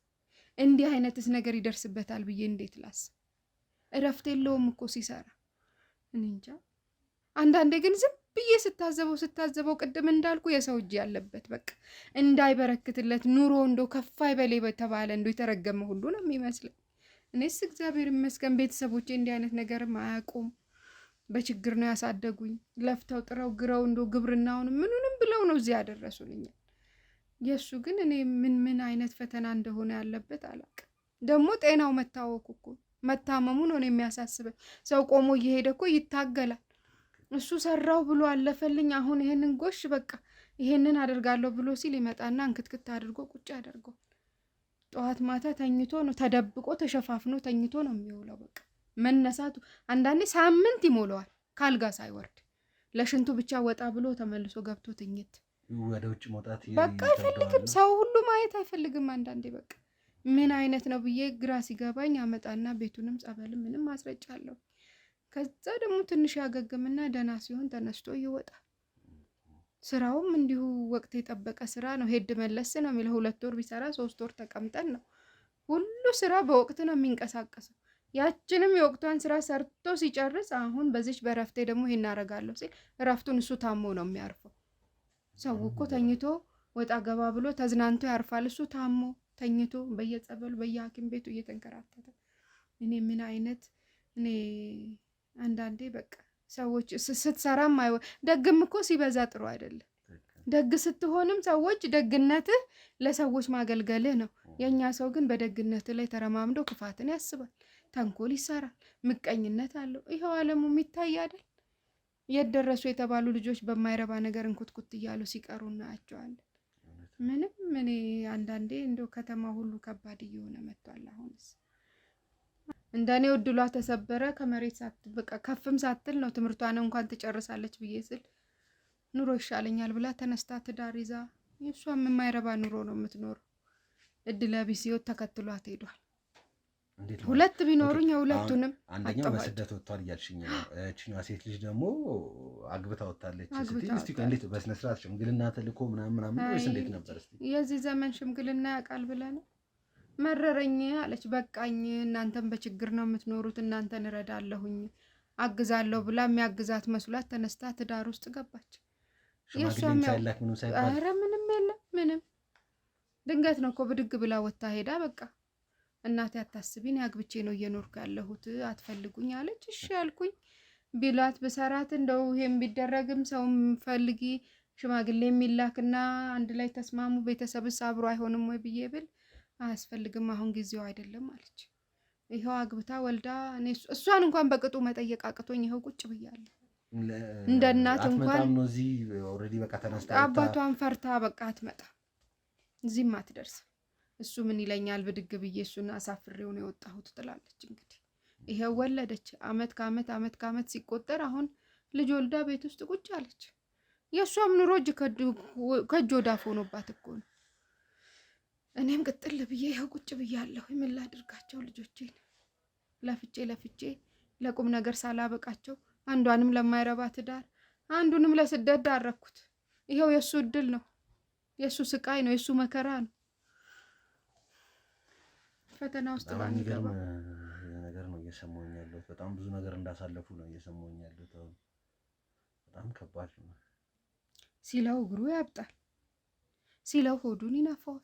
እንዲህ አይነትስ ነገር ይደርስበታል ብዬ እንዴት ላስብ? እረፍት የለውም እኮ ሲሰራ። እኔ እንጃ። አንዳንዴ ግን ዝም ብዬ ስታዘበው ቅድም እንዳልኩ የሰው እጅ ያለበት በቃ እንዳይበረክትለት ኑሮ እንደው ከፍ አይበል በተባለ እንደው የተረገመ ሁሉ ነው የሚመስለኝ። እኔስ እግዚአብሔር ይመስገን ቤተሰቦቼ እንዲህ አይነት ነገርም አያውቁም። በችግር ነው ያሳደጉኝ። ለፍተው ጥረው ግረው እንደው ግብርናውን ምኑንም ብለው ነው እዚህ ያደረሱልኝ። የእሱ ግን እኔ ምን አይነት ፈተና እንደሆነ ያለበት አላውቅም። ደግሞ ጤናው መታወኩ እኮ መታመሙ ነው የሚያሳስበኝ። ሰው ቆሞ እየሄደ እኮ ይታገላል። እሱ ሰራው ብሎ አለፈልኝ። አሁን ይሄንን ጎሽ በቃ ይሄንን አደርጋለሁ ብሎ ሲል ይመጣና እንክትክት አድርጎ ቁጭ ያደርገው። ጠዋት ማታ ተኝቶ ነው ተደብቆ ተሸፋፍኖ ተኝቶ ነው የሚውለው። በቃ መነሳቱ አንዳንዴ ሳምንት ይሞላዋል ካልጋ ሳይወርድ። ለሽንቱ ብቻ ወጣ ብሎ ተመልሶ ገብቶ ትኝት። ወደ ውጭ መውጣት በቃ አይፈልግም። ሰው ሁሉ ማየት አይፈልግም። አንዳንዴ በቃ ምን አይነት ነው ብዬ ግራ ሲገባኝ አመጣና ቤቱንም ጸበልም ምንም አስረጫለሁ። ከዛ ደግሞ ትንሽ ያገግምና ደህና ሲሆን ተነስቶ ይወጣል። ስራውም እንዲሁ ወቅት የጠበቀ ስራ ነው። ሄድ መለስ ነው የሚለው። 2 ወር ቢሰራ 3 ወር ተቀምጠን ነው። ሁሉ ስራ በወቅት ነው የሚንቀሳቀሰው። ያችንም የወቅቷን ስራ ሰርቶ ሲጨርስ አሁን በዚች በረፍቴ ደግሞ ይሄን አደርጋለሁ ሲል ረፍቱን እሱ ታሞ ነው የሚያርፈው። ሰው እኮ ተኝቶ ወጣ ገባ ብሎ ተዝናንቶ ያርፋል። እሱ ታሞ ተኝቶ በየጸበሉ በየሐኪም ቤቱ እየተንከራተተ እኔ ምን አይነት እኔ አንዳንዴ በቃ ሰዎች ስትሰራም ደግም እኮ ሲበዛ ጥሩ አይደለም። ደግ ስትሆንም ሰዎች ደግነትህ ለሰዎች ማገልገልህ ነው። የኛ ሰው ግን በደግነትህ ላይ ተረማምዶ ክፋትን ያስባል፣ ተንኮል ይሰራል፣ ምቀኝነት አለው። ይኸው ዓለሙ የሚታይ አይደል? የደረሱ የተባሉ ልጆች በማይረባ ነገር እንኩትኩት እያሉ ሲቀሩ እናያቸዋለን። ምንም እኔ አንዳንዴ እንደው ከተማ ሁሉ ከባድ እየሆነ መጥቷል። አሁንስ እንደኔ እድሏ ተሰበረ ከመሬት በቃ ከፍም ሳትል ነው ትምህርቷን እንኳን ትጨርሳለች ብዬ ስል ኑሮ ይሻለኛል ብላ ተነስታ ትዳር ይዛ እሷም የማይረባ ኑሮ ነው የምትኖረው። እድለ ቢስ ሕይወት ተከትሏት ሄዷል። ሁለት ቢኖሩኝ ሁለቱንም አንደኛው በስደት ወጥቷል እያልሽኝ ነው። እቺኛዋ ሴት ልጅ ደግሞ አግብታ ወጣለች። እስቲ እንዴት በስነ ስርዓት ሽምግልና ተልኮ ምናምን ወይስ እንዴት ነበር? እስቲ የዚህ ዘመን ሽምግልና ያውቃል ብለህ ነው? መረረኝ አለች። በቃኝ፣ እናንተም በችግር ነው የምትኖሩት፣ እናንተን እረዳለሁኝ አግዛለሁ ብላ የሚያግዛት መስሏት ተነስታ ትዳር ውስጥ ገባች። ሽማግሌም ሳይላክ ምንም ሳይባል ኧረ ምንም የለም ምንም። ድንገት ነው እኮ ብድግ ብላ ወጥታ ሄዳ በቃ እናቴ አታስቢን ያግብቼ ነው እየኖርኩ ያለሁት አትፈልጉኝ አለች። እሺ ያልኩኝ ቢላት በሰራት እንደው ይሄም ቢደረግም ሰውም ፈልጊ ሽማግሌ የሚላክና አንድ ላይ ተስማሙ ቤተሰብስ አብሮ አይሆንም ወይ ብዬ ብል አያስፈልግም አሁን ጊዜው አይደለም አለች። ይሄው አግብታ ወልዳ እሷን እንኳን በቅጡ መጠየቅ አቅቶኝ ይሄው ቁጭ ብያለሁ። እንደ እናት እንኳን ነው እዚህ ኦሬዲ በቃ ተነስታ አባቷን ፈርታ በቃ አትመጣም እዚህም አትደርስም። እሱ ምን ይለኛል ብድግ ብዬ እሱን አሳፍሬው ነው የወጣሁት ትላለች። እንግዲህ ይሄው ወለደች። አመት ከአመት ሲቆጠር አሁን ልጅ ወልዳ ቤት ውስጥ ቁጭ አለች። የእሷም ኑሮ እጅ ከእጅ ወዳፍ ሆኖባት እኮ ነው። እኔም ቅጥል ብዬ ይኸው ቁጭ ብያለሁ። ምን ላድርጋቸው ልጆቼን ለፍቼ ለቁም ነገር ሳላበቃቸው አንዷንም ለማይረባ ትዳር አንዱንም ለስደት ዳረኩት። ይኸው የእሱ እድል ነው፣ የእሱ ስቃይ ነው፣ የእሱ መከራ ነው። ፈተና ውስጥ ባንገባ ነገር ነው እየሰማሁኝ ያለሁት። በጣም ብዙ ነገር እንዳሳለፉ ነው እየሰማሁኝ ያለሁት። በጣም ከባድ ነው። ሲለው እግሩ ያብጣል፣ ሲለው ሆዱን ይነፋዋል።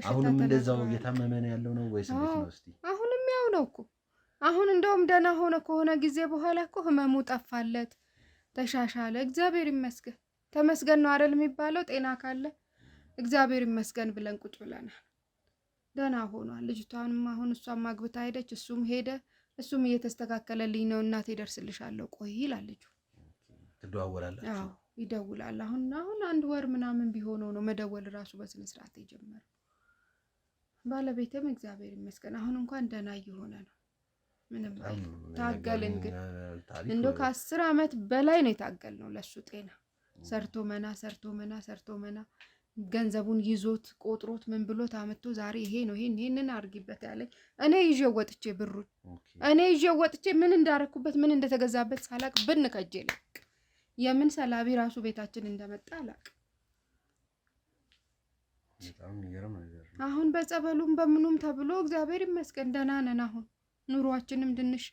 አሁንም እንደዛው እየታመመ ነው ያለው ነው ወይስ እንዴት ነው? እስቲ አሁንም ያው ነው እኮ። አሁን እንደውም ደህና ሆነ ከሆነ ጊዜ በኋላ እኮ ህመሙ ጠፋለት፣ ተሻሻለ። እግዚአብሔር ይመስገን። ተመስገን ነው አይደል የሚባለው? ጤና ካለ እግዚአብሔር ይመስገን ብለን ቁጭ ብለናል። ደህና ሆኗል። ልጅቷንም አሁን እሷም ማግብታ ሄደች፣ እሱም ሄደ። እሱም እየተስተካከለልኝ ነው እናቴ ደርስልሻለሁ ቆይ ይላል ልጁ። ትደዋወላላችሁ? አዎ ይደውላል። አሁን አንድ ወር ምናምን ቢሆነው ነው መደወል ራሱ በስነ ስርዓት የጀመረው። ባለቤቴም እግዚአብሔር ይመስገን አሁን እንኳን ደህና እየሆነ ነው። ምንም ታገልን፣ ግን እንደው ከ10 አመት በላይ ነው የታገልነው ለሱ ጤና። ሰርቶ መና ገንዘቡን ይዞት ቆጥሮት ምን ብሎት አመጥቶ ዛሬ ይሄ ነው ይሄንን አርጊበት ያለኝ እኔ ይዤው ወጥቼ ብሩን እኔ ይዤው ወጥቼ ምን እንዳረኩበት ምን እንደተገዛበት ሳላቅ ብን ከጀለ የምን ሰላቢ ራሱ ቤታችን እንደመጣ አላቅ። አሁን በጸበሉም በምኑም ተብሎ እግዚአብሔር ይመስገን ደህና ነን። አሁን ኑሯችንም ትንሽ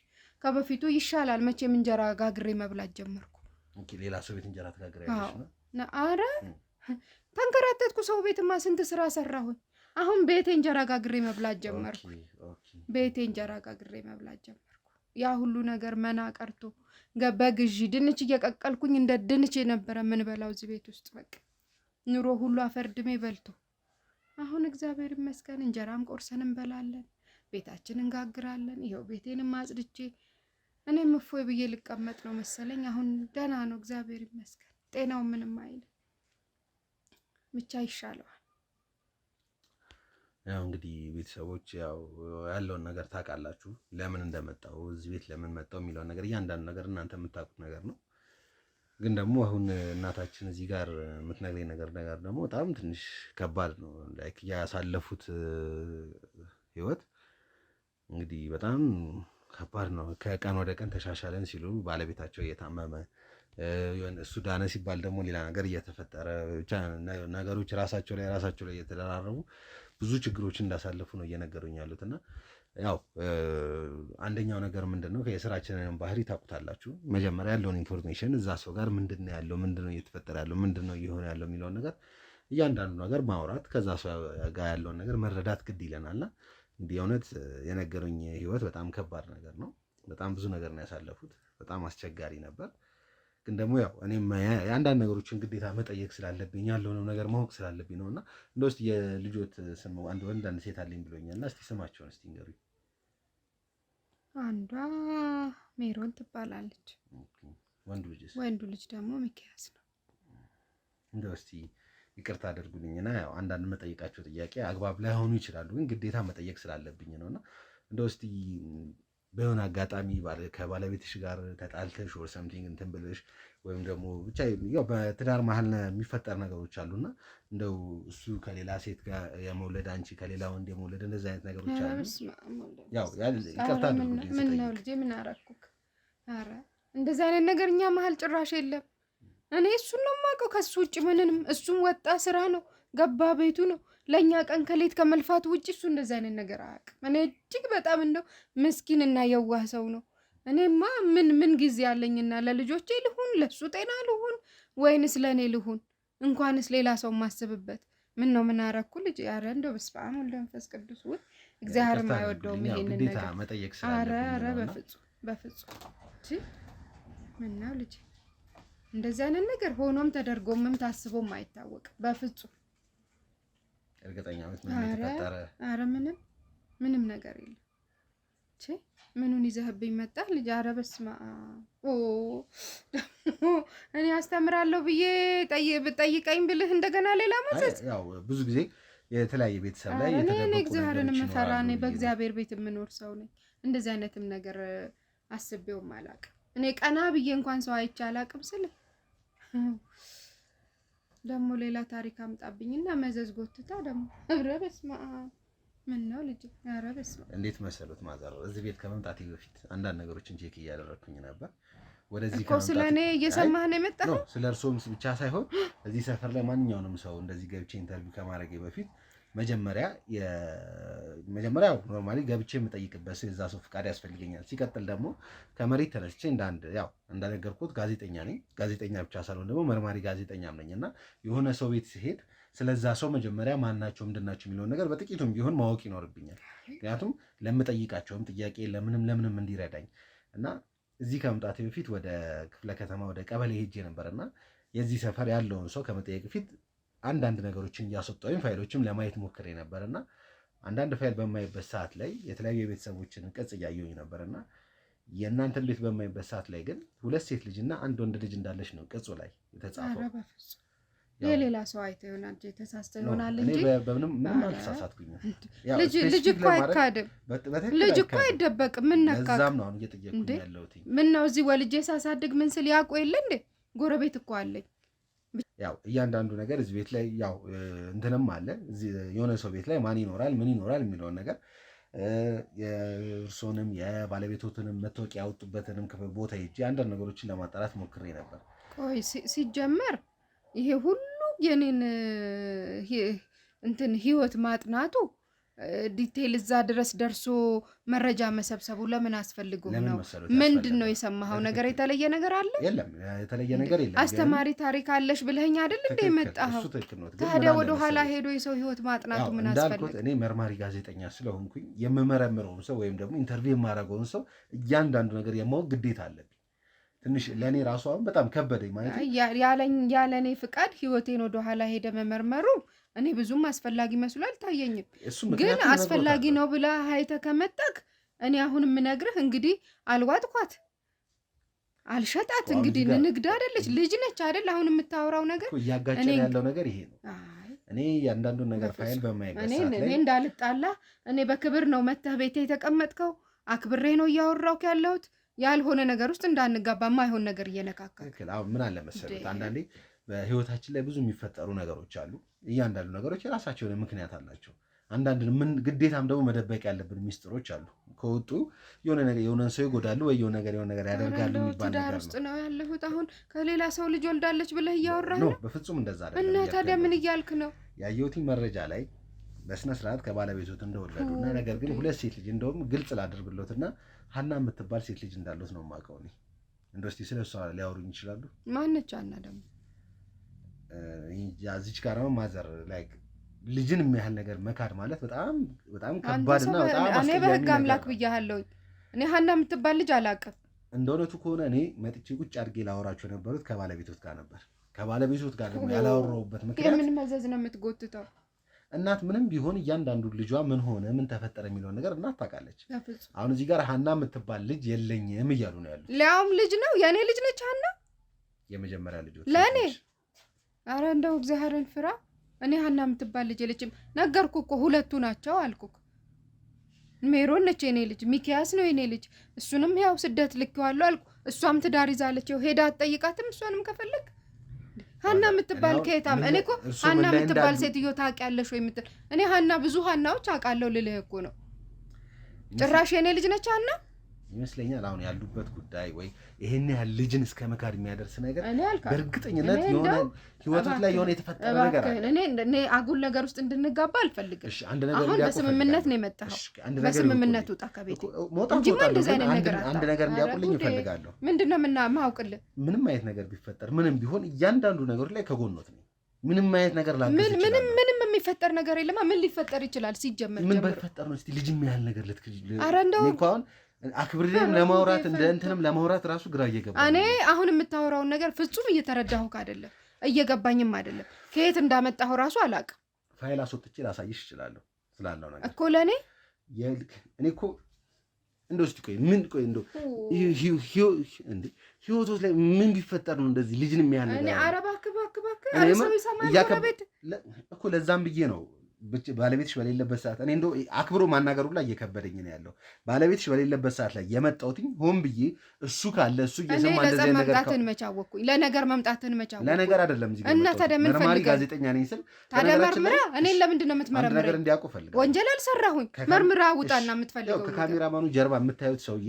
ከበፊቱ ይሻላል። መቼም እንጀራ ጋግሬ መብላት ጀመርኩ። ሌላ ሰው ቤት እንጀራ ተጋግሬያለሽ ነው? አረ ተንከራተትኩ። ሰው ቤትማ ስንት ስራ ሰራሁኝ። አሁን ቤቴ እንጀራ ጋግሬ መብላት ጀመርኩ። ያ ሁሉ ነገር መና ቀርቶ በግዢ ድንች እየቀቀልኩኝ እንደ ድንች የነበረ ምን በላው እዚህ ቤት ውስጥ በቃ ኑሮ ሁሉ አፈርድሜ በልቶ አሁን እግዚአብሔር ይመስገን እንጀራም ቆርሰን እንበላለን፣ ቤታችንን እንጋግራለን። ይሄው ቤቴንም አጽድቼ እኔም እፎይ ብዬ ልቀመጥ ነው መሰለኝ። አሁን ደህና ነው እግዚአብሔር ይመስገን። ጤናው ምንም አይልም፣ ብቻ ይሻለዋል። ያው እንግዲህ ቤተሰቦች ያው ያለውን ነገር ታውቃላችሁ። ለምን እንደመጣው እዚህ ቤት ለምን መጣው የሚለውን ነገር እያንዳንዱ ነገር እናንተ የምታውቁት ነገር ነው። ግን ደግሞ አሁን እናታችን እዚህ ጋር የምትነግረኝ ነገር ደግሞ በጣም ትንሽ ከባድ ነው። ላይክ ያሳለፉት ህይወት እንግዲህ በጣም ከባድ ነው። ከቀን ወደ ቀን ተሻሻለን ሲሉ ባለቤታቸው እየታመመ እሱ ዳነ ሲባል ደግሞ ሌላ ነገር እየተፈጠረ ብቻ ነገሮች ራሳቸው ላይ እየተደራረቡ ብዙ ችግሮች እንዳሳለፉ ነው እየነገሩኝ ያሉትና ያው አንደኛው ነገር ምንድነው የስራችንን ባህሪ ታውቁታላችሁ። መጀመሪያ ያለውን ኢንፎርሜሽን እዛ ሰው ጋር ምንድነው ያለው፣ ምንድነው እየተፈጠረ ያለው፣ ምንድነው እየሆነ ያለው የሚለውን ነገር እያንዳንዱ ነገር ማውራት ከዛ ሰው ጋር ያለውን ነገር መረዳት ግድ ይለናልና እንዲህ እውነት የነገሩኝ ህይወት በጣም ከባድ ነገር ነው። በጣም ብዙ ነገር ነው ያሳለፉት። በጣም አስቸጋሪ ነበር። ግን ደግሞ ያው እኔም የአንዳንድ ነገሮችን ግዴታ መጠየቅ ስላለብኝ ያለውን ነገር ማወቅ ስላለብኝ ነውና እንደው እስቲ የልጆት ስም አንድ ወንድ አንድ ሴት አለኝ ብሎኛልና እስቲ ስማቸውን እስቲ ንገሩኝ። አንዷ ሜሮን ትባላለች። ወንዱ ልጅ ደግሞ ሚኪያስ ነው። እንደው እስቲ ይቅርታ አድርጉልኝና ያው አንዳንድ መጠየቃቸው ጥያቄ አግባብ ላይ ሆኑ ይችላሉ፣ ግን ግዴታ መጠየቅ ስላለብኝ ነውና እንደው እስቲ በሆነ አጋጣሚ ከባለቤትሽ ጋር ተጣልተሽ ኦር ሰምቲንግ እንትን ብለሽ ወይም ደግሞ ብቻ ያው በትዳር መሀል የሚፈጠር ነገሮች አሉና እንደው እሱ ከሌላ ሴት ጋር የመውለድ አንቺ ከሌላ ወንድ የመውለድ እንደዚህ አይነት ነገሮች አሉ። ያው ይቅርታ ምን ነው ልጄ ምን አደረኩክ? ኧረ እንደዚህ አይነት ነገር እኛ መሀል ጭራሽ የለም። እኔ እሱን ነው የማውቀው ከሱ ውጭ ምንንም። እሱም ወጣ ስራ ነው ገባ ቤቱ ነው። ለእኛ ቀን ከሌት ከመልፋት ውጭ እሱ እንደዚህ አይነት ነገር አያውቅም። እኔ እጅግ በጣም እንደው ምስኪንና የዋህ ሰው ነው። እኔማ ምን ጊዜ ያለኝና ለልጆቼ ልሁን ለሱ ጤና ልሁን ወይንስ ለእኔ ልሁን? እንኳንስ ሌላ ሰው ማስብበት ምን ነው ምን አደረኩ ልጅ? ኧረ እንደው በስመ አብ ወወልድ ወመንፈስ ቅዱስ ወይ እግዚአብሔር የማይወደውም ይሄንን ነገር። ኧረ በፍጹም ምን ነው ልጅ እንደዚህ አይነት ነገር ሆኖም ተደርጎምም ታስቦም አይታወቅም በፍጹም። እርግጠኛ ነኝ ምን ተፈጠረ? ኧረ ምንም ነገር የለም። ምኑን ይዘህብኝ መጣ ልጅ? ኧረ በስመ አብ እኔ አስተምራለሁ ብዬ ጠይቀኝ ብልህ እንደገና ሌላ መዘዝ። ያው ብዙ ጊዜ የተለያየ ቤተሰብ ላይ እኔ እግዚአብሔርን የምፈራ ነኝ፣ በእግዚአብሔር ቤት የምኖር ሰው ነኝ። እንደዚህ አይነትም ነገር አስቤውም አላውቅም። እኔ ቀና ብዬ እንኳን ሰው አይቼ አላውቅም ስል ደግሞ ሌላ ታሪክ አምጣብኝና መዘዝ ጎትታ ደግሞ ኧረ በስመ አብ ምን ነው ልጅ? ኧረ በስመ አብ እንዴት መሰሉት ማዘር፣ እዚህ ቤት ከመምጣቴ በፊት አንዳንድ ነገሮችን ቼክ እያደረኩኝ ነበር። ወደዚህ እኮ ስለኔ እየሰማህ ነው የመጣኸው? ስለ እርሶም ብቻ ሳይሆን እዚህ ሰፈር ላይ ማንኛውንም ሰው እንደዚህ ገብቼ ኢንተርቪው ከማድረጌ በፊት መጀመሪያ ኖርማሊ ገብቼ የምጠይቅበት ሰው የዛ ሰው ፍቃድ ያስፈልገኛል። ሲቀጥል ደግሞ ከመሬት ተነስቼ እንደነገርኩት ጋዜጠኛ ነኝ። ጋዜጠኛ ብቻ ሳልሆን ደግሞ መርማሪ ጋዜጠኛም ነኝ እና የሆነ ሰው ቤት ሲሄድ ስለዛ ሰው መጀመሪያ ማናቸው ምንድናቸው የሚለውን ነገር በጥቂቱም ቢሆን ማወቅ ይኖርብኛል። ምክንያቱም ለምጠይቃቸውም ጥያቄ ለምንም እንዲረዳኝ እና እዚህ ከመምጣቴ በፊት ወደ ክፍለ ከተማ ወደ ቀበሌ ሄጄ ነበርና የዚህ ሰፈር ያለውን ሰው ከመጠየቅ በፊት አንዳንድ ነገሮችን እያስወጣሁኝ ፋይሎችም ለማየት ሞክሬ ነበርና አንዳንድ ፋይል በማይበት ሰዓት ላይ የተለያዩ የቤተሰቦችን ቅጽ እያየሁኝ ነበርና የእናንተን ቤት በማይበት ሰዓት ላይ ግን 2 ሴት ልጅና 1 ወንድ ልጅ እንዳለሽ ነው ቅጹ ላይ የተጻፈው። የሌላ ሰው አይተህ ይሆናል ተሳስተህ ይሆናል እንጂ ምንም አልተሳሳትኩኝም። ልጅ እኮ አይካድም፣ ልጅ እኮ አይደበቅም። ምን ነካ? እዛም ነው አሁን እየጠየቅኩኝ ያለሁት። ምን ነው እዚህ ወልጄ ሳሳድግ ምን ስል ያውቁ የለ እንዴ? ጎረቤት እኮ አለኝ። ያው እያንዳንዱ ነገር እዚህ ቤት ላይ ያው እንትንም አለ። እዚህ የሆነ ሰው ቤት ላይ ማን ይኖራል ምን ይኖራል የሚለውን ነገር የእርሶንም የባለቤቶትንም መታወቂያ ያወጡበትንም ቦታ ሄጄ አንዳንድ ነገሮችን ለማጣራት ሞክሬ ነበር። ቆይ ሲጀመር ይሄ ሁሉ የኔን ህይወት ማጥናቱ ዲቴል እዛ ድረስ ደርሶ መረጃ መሰብሰቡ ለምን አስፈልጎ ነው? ምንድነው የሰማኸው ነገር? የተለየ ነገር አለ? የለም፣ የተለየ ነገር የለም። አስተማሪ ታሪክ አለሽ ብለኸኝ አይደል እንደ የመጣኸው? ታዲያ ወደ ኋላ ሄዶ የሰው ህይወት ማጥናቱ ምን አስፈልጎ? እኔ መርማሪ ጋዜጠኛ ስለሆንኩኝ የምመረምረውን ሰው ወይም ደግሞ ኢንተርቪው የማደርገውን ሰው እያንዳንዱ ነገር የማወቅ ግዴታ አለብኝ። ትንሽ ለኔ ራሱ አሁን በጣም ከበደኝ ማለት ነው። ያለኔ ፍቃድ ህይወቴን ወደ ኋላ ሄደ መመርመሩ እኔ ብዙም አስፈላጊ መስሎ አልታየኝም። ግን አስፈላጊ ነው ብላ ሀይተ ከመጣክ እኔ አሁን የምነግርህ እንግዲህ አልዋጥኳት አልሸጣት እንግዲህ ንግድ አይደለች ልጅ ነች አይደል? አሁን የምታወራው ነገር እያጋጨን ያለው ነገር ይሄ ነው። እኔ ያንዳንዱን ነገር ፋይል በማይበት ሰዓት ላይ እኔ እንዳልጣላ እኔ በክብር ነው መተህ ቤቴ የተቀመጥከው፣ አክብሬ ነው እያወራሁት ያለሁት። ያልሆነ ነገር ውስጥ እንዳንጋባ ማይሆን ነገር እየነካካ አሁን ምን አለ መሰለህ፣ አንዳንዴ በህይወታችን ላይ ብዙ የሚፈጠሩ ነገሮች አሉ። እያንዳንዱ ነገሮች የራሳቸው የሆነ ምክንያት አላቸው። አንዳንድ ግዴታም ደግሞ መደበቅ ያለብን ሚስጥሮች አሉ። ከወጡ የሆነ ነገር የሆነን ሰው ይጎዳሉ ወይ የሆነ ነገር ያደርጋሉ የሚባል ነገር ነው። ውስጥ ነው ያለሁት አሁን ከሌላ ሰው ልጅ ወልዳለች ብለህ እያወራህ ነው? በፍጹም እንደዛ አይደለም። እና ታዲያ ምን እያልክ ነው? ያየሁት መረጃ ላይ በስነ ስርዓት ከባለቤቶት እንደወለዱና ነገር ግን 2 ሴት ልጅ እንደውም ግልጽ ላድርግሎትና ሀና የምትባል ሴት ልጅ እንዳሉት ነው የማውቀው። እኔ እንደውስቲ ስለሷ ሊያወሩኝ ይችላሉ? ማነች ሀና ደግሞ? እዚች ጋር ማዘር ላይክ ልጅን የሚያህል ነገር መካድ ማለት በጣም ከባድና በጣም እኔ በህግ አምላክ ብያለሁ። እኔ ሀና የምትባል ልጅ አላውቅም። እንደውነቱ ከሆነ እኔ መጥቼ ቁጭ አድርጌ ላወራቸው የነበሩት ከባለቤቶት ጋር ነበር። ከባለቤቶት ጋር ደግሞ ያላወራሁበት ምክንያት ምን መዘዝ ነው የምትጎትተው? እናት ምንም ቢሆን እያንዳንዱ ልጇ ምን ሆነ ምን ተፈጠረ የሚለውን ነገር እናት ታውቃለች። አሁን እዚህ ጋር ሀና የምትባል ልጅ የለኝም እያሉ ነው ያሉት። ሊያውም ልጅ ነው የኔ ልጅ ነች ሀና፣ የመጀመሪያ ልጆች ለኔ። አረ እንደው እግዚአብሔርን ፍራ። እኔ ሀና የምትባል ልጅ የለችም። ነገርኩ እኮ 2 ናቸው አልኩክ። ሜሮን ነች የኔ ልጅ፣ ሚኪያስ ነው የኔ ልጅ። እሱንም ያው ስደት ልኬዋለሁ አልኩ። እሷም ትዳር ይዛለች። ሄዳ አትጠይቃትም? እሷንም ከፈለግ ሀና የምትባል ከየታም እኔ እኮ ሀና የምትባል ሴትዮ ታውቂያለሽ ወይ የምትል እኔ ሀና ብዙ ሀናዎች አውቃለሁ ልልህ እኮ ነው። ጭራሽ የኔ ልጅ ነች ሀና ይመስለኛል። አሁን ያሉበት ጉዳይ ወይ ይሄን ያህል ልጅን እስከ መካድ የሚያደርስ ነገር በእርግጠኝነት የሆነ ህይወቶች ላይ የሆነ የተፈጠረ ነገር አለ። እኔ አጉል ነገር ውስጥ እንድንጋባ አልፈልግም። እሺ አንድ ነገር አሁን በስምምነት ነው የመጣኸው። በስምምነት ውጣ ከቤት እንጂ እንደዚህ አይነት ነገር አንድ ነገር እንዲያውቁልኝ እፈልጋለሁ። ምንድነው ማውቅልህ? ምንም አይነት ነገር ቢፈጠር ምንም ቢሆን እያንዳንዱ ነገሮች ላይ ከጎኖት ነው። ምንም አይነት ነገር ላግዝ ይችላል። ምንም የሚፈጠር ነገር የለም። ምን ሊፈጠር ይችላል? ሲጀመር ምን ባይፈጠር ነው እስቲ ልጅም ያህል ነገር ልትክጅ ኧረ እንደው እንኳን አክብሬም ለማውራት እንደ እንትንም ለማውራት ራሱ ግራ እየገባኝ እኔ አሁን የምታወራውን ነገር ፍጹም እየተረዳሁህ አይደለም፣ እየገባኝም አይደለም። ከየት እንዳመጣኸው ራሱ አላውቅም። ፋይል አስወጥቼ ላሳይሽ እችላለሁ ስላለው ነገር እኮ ለኔ እኔ እኮ እንደው እስቲ ቆይ እንደው ህይወቶች ላይ ምን ቢፈጠር ነው እንደዚህ ልጅንም ያህል ነገር እኔ ኧረ እባክህ ሰው ይሰማል እኮ ለዛም ብዬ ነው ባለቤትሽ በሌለበት ሰዓት እኔ እንደው አክብሮ ማናገሩ ላይ እየከበደኝ ነው ያለው። ባለቤትሽ በሌለበት ሰዓት ላይ የመጣሁትኝ ሆን ብዬ እሱ ካለ እሱ እየሰማ እንደዚህ ነገር መምጣትን መቻወኩኝ ለነገር መምጣትን መቻወኩኝ ለነገር አይደለም እዚህ ጋር እና ታዲያ ምን ፈልገህ መርማሪ ጋዜጠኛ ነኝ ስል ታዲያ መርምራ እኔን ለምንድን ነው የምትመረምረኝ? ነገር እንዲያውቁ ፈልጋለሁ። ወንጀል አልሰራሁኝ። መርምራ ውጣና የምትፈልገው ከካሜራማኑ ጀርባ የምታዩት ሰውዬ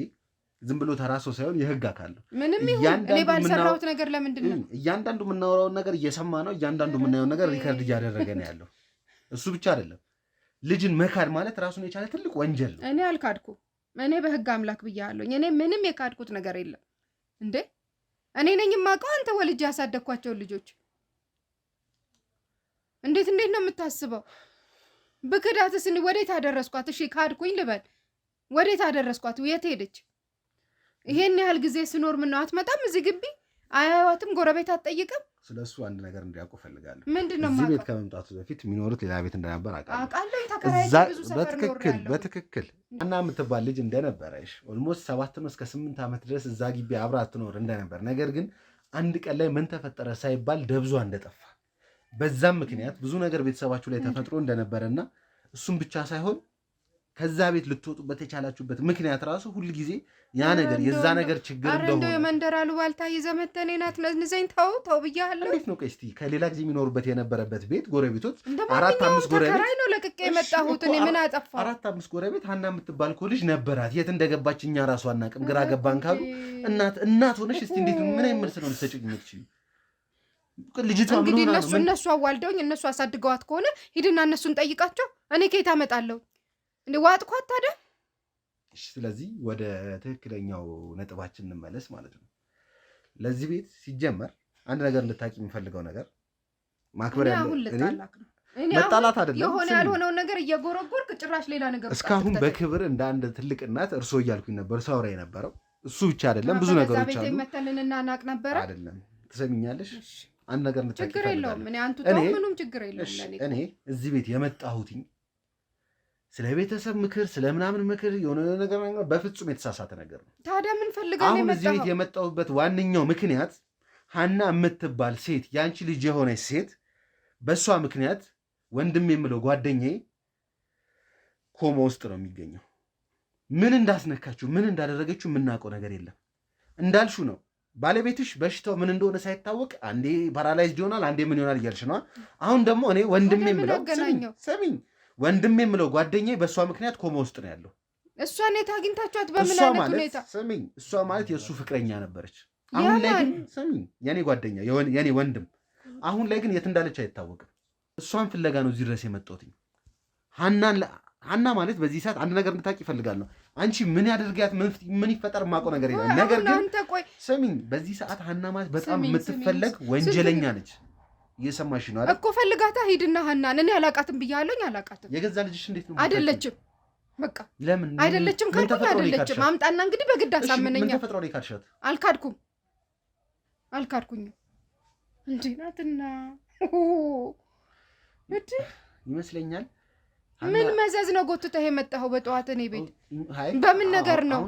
ዝም ብሎ ተራሶ ሳይሆን የህግ አካል ነው። ምንም ይሁን እኔ ባልሰራሁት ነገር ለምንድን ነው እያንዳንዱ የምናወራውን ነገር እየሰማ ነው። እያንዳንዱ የምናየውን ነገር ሪከርድ እያደረገ ነው ያለው። እሱ ብቻ አይደለም ልጅን መካድ ማለት ራሱን የቻለ ትልቅ ወንጀል ነው። እኔ አልካድኩም። እኔ በህግ አምላክ ብያለሁ። እኔ ምንም የካድኩት ነገር የለም። እንዴ እኔ ነኝ የማውቀው። አንተ ወልጅ ያሳደግኳቸውን ልጆች እንዴት ነው የምታስበው? ብክዳትስ ወዴት አደረስኳት? እሺ ካድኩኝ ልበል፣ ወዴት አደረስኳት? የት ሄደች? ይሄን ያህል ጊዜ ስኖር ምነው አትመጣም እዚህ ግቢ? አያዩዋትም? ጎረቤት አትጠይቅም? ስለሱ አንድ ነገር እንዲያውቁ ፈልጋለሁ። ምንድነው እዚህ ቤት ከመምጣቱ በፊት የሚኖሩት ሌላ ቤት እንደነበር አውቃለሁ። ተከራይተን ብዙ ሰፈር ኖርናል። በትክክል ሀና የምትባል ልጅ እንደነበረሽ ኦልሞስት 7 እስከ 8 ዓመት ድረስ እዛ ግቢ አብራ ትኖር እንደነበር፣ ነገር ግን አንድ ቀን ላይ ምን ተፈጠረ ሳይባል ደብዟ እንደጠፋ፣ በዛም ምክንያት ብዙ ነገር ቤተሰባችሁ ላይ ተፈጥሮ እንደነበረና እሱም ብቻ ሳይሆን ከዛ ቤት ልትወጡበት የቻላችሁበት ምክንያት ራሱ ሁሉ ጊዜ ያ ነገር የዛ ነገር ችግር እንደሆነ እንደው የመንደር አሉባልታ ይዘህ መተህ እኔን አትነዝንዘኝ። ተው ብያለሁ። እንዴት ነው እስቲ ከሌላ ጊዜ የሚኖሩበት የነበረበት ቤት ጎረቤቶች 4-5 ጎረቤት ተከራይ ነው ለቅቄ የመጣሁት። እኔ ምን አጠፋሁ? 4-5 ጎረቤት ሀና የምትባል እኮ ልጅ ነበራት። የት እንደገባች እኛ ራሱ አናውቅም። ግራ ገባን ካሉ እናት ሆነሽ እስቲ እንዴት ምን አይመልስ ነው ልትሰጪኝ የምትችይው? ልጅቷ ምን ሆና ነው? እነሱ አዋልደውኝ እነሱ አሳድገዋት ከሆነ ሂድና እነሱን ጠይቃቸው። እኔ ከየት አመጣለሁ እንዴ? ዋጥኳት ታዲያ። ስለዚህ ወደ ትክክለኛው ነጥባችን እንመለስ ማለት ነው። ለዚህ ቤት ሲጀመር አንድ ነገር እንድታቂ የምፈልገው ነገር ማክበር መጣላት አይደለም። የሆነ ያልሆነውን ነገር እየጎረጎርክ ጭራሽ ሌላ ነገር እስካሁን በክብር እንደ አንድ ትልቅ እናት እርሶ እያልኩኝ ነበር ሳውራ የነበረው። እሱ ብቻ አይደለም ብዙ ነገሮች አሉ። መተንንና ናቅ ነበር አይደለም። ትሰሚኛለሽ? አንድ ነገር እንድታቂ ችግር የለውም። እኔ አንቱ ተው ምንም ችግር የለውም። እኔ እዚህ ቤት የመጣሁትኝ ስለ ቤተሰብ ምክር ስለ ምናምን ምክር የሆነ ነገር በፍጹም የተሳሳተ ነገር ነው። ታዲያ ምን ፈልገህ ነው አሁን እዚህ ቤት የመጣሁበት ዋነኛው ምክንያት ሀና የምትባል ሴት ያንቺ ልጅ የሆነች ሴት በእሷ ምክንያት ወንድም የምለው ጓደኛዬ ኮማ ውስጥ ነው የሚገኘው። ምን እንዳስነካችሁ ምን እንዳደረገችው የምናውቀው ነገር የለም። እንዳልሹ ነው ባለቤትሽ በሽታው ምን እንደሆነ ሳይታወቅ አንዴ ፓራላይዝድ ይሆናል፣ አንዴ ምን ይሆናል እያልሽ ነው። አሁን ደግሞ እኔ ወንድም የምለው ሰሚኝ ወንድም የምለው ጓደኛዬ በእሷ ምክንያት ኮማ ውስጥ ነው ያለው። እሷን የት አግኝታችኋት? በምን አይነት ሁኔታ? ስሚኝ እሷ ማለት የእሱ ፍቅረኛ ነበረች። አሁን ላይ ግን ስሚኝ የኔ ጓደኛ የኔ ወንድም አሁን ላይ ግን የት እንዳለች አይታወቅም። እሷን ፍለጋ ነው እዚህ ድረስ የመጣሁት። ሀና ማለት በዚህ ሰዓት አንድ ነገር እንድታውቂ እፈልጋለሁ። አንቺ ምን ያደርጋት ምን ይፈጠር የማውቀው ነገር የለም። ነገር ግን ስሚኝ በዚህ ሰዓት ሀና ማለት በጣም የምትፈለግ ወንጀለኛ ነች። እየሰማሽ ነው አይደል? እኮ ፈልጋታ ሂድና ሀናን እኔ አላውቃትም ብያለሁኝ። አላውቃትም። የገዛ ልጅሽ እንዴት ነው? አይደለችም። በቃ ለምን አይደለችም? ካልኩኝ አይደለችም። አምጣና እንግዲህ በግድ አሳምነኛ። ምን ተፈጥሮ ነው ካድሻት? አልካድኩኝም። እንዴ ናትና እቺ ይመስለኛል። ምን መዘዝ ነው ጎትተህ የመጣኸው በጠዋት እኔ ቤት? በምን ነገር ነው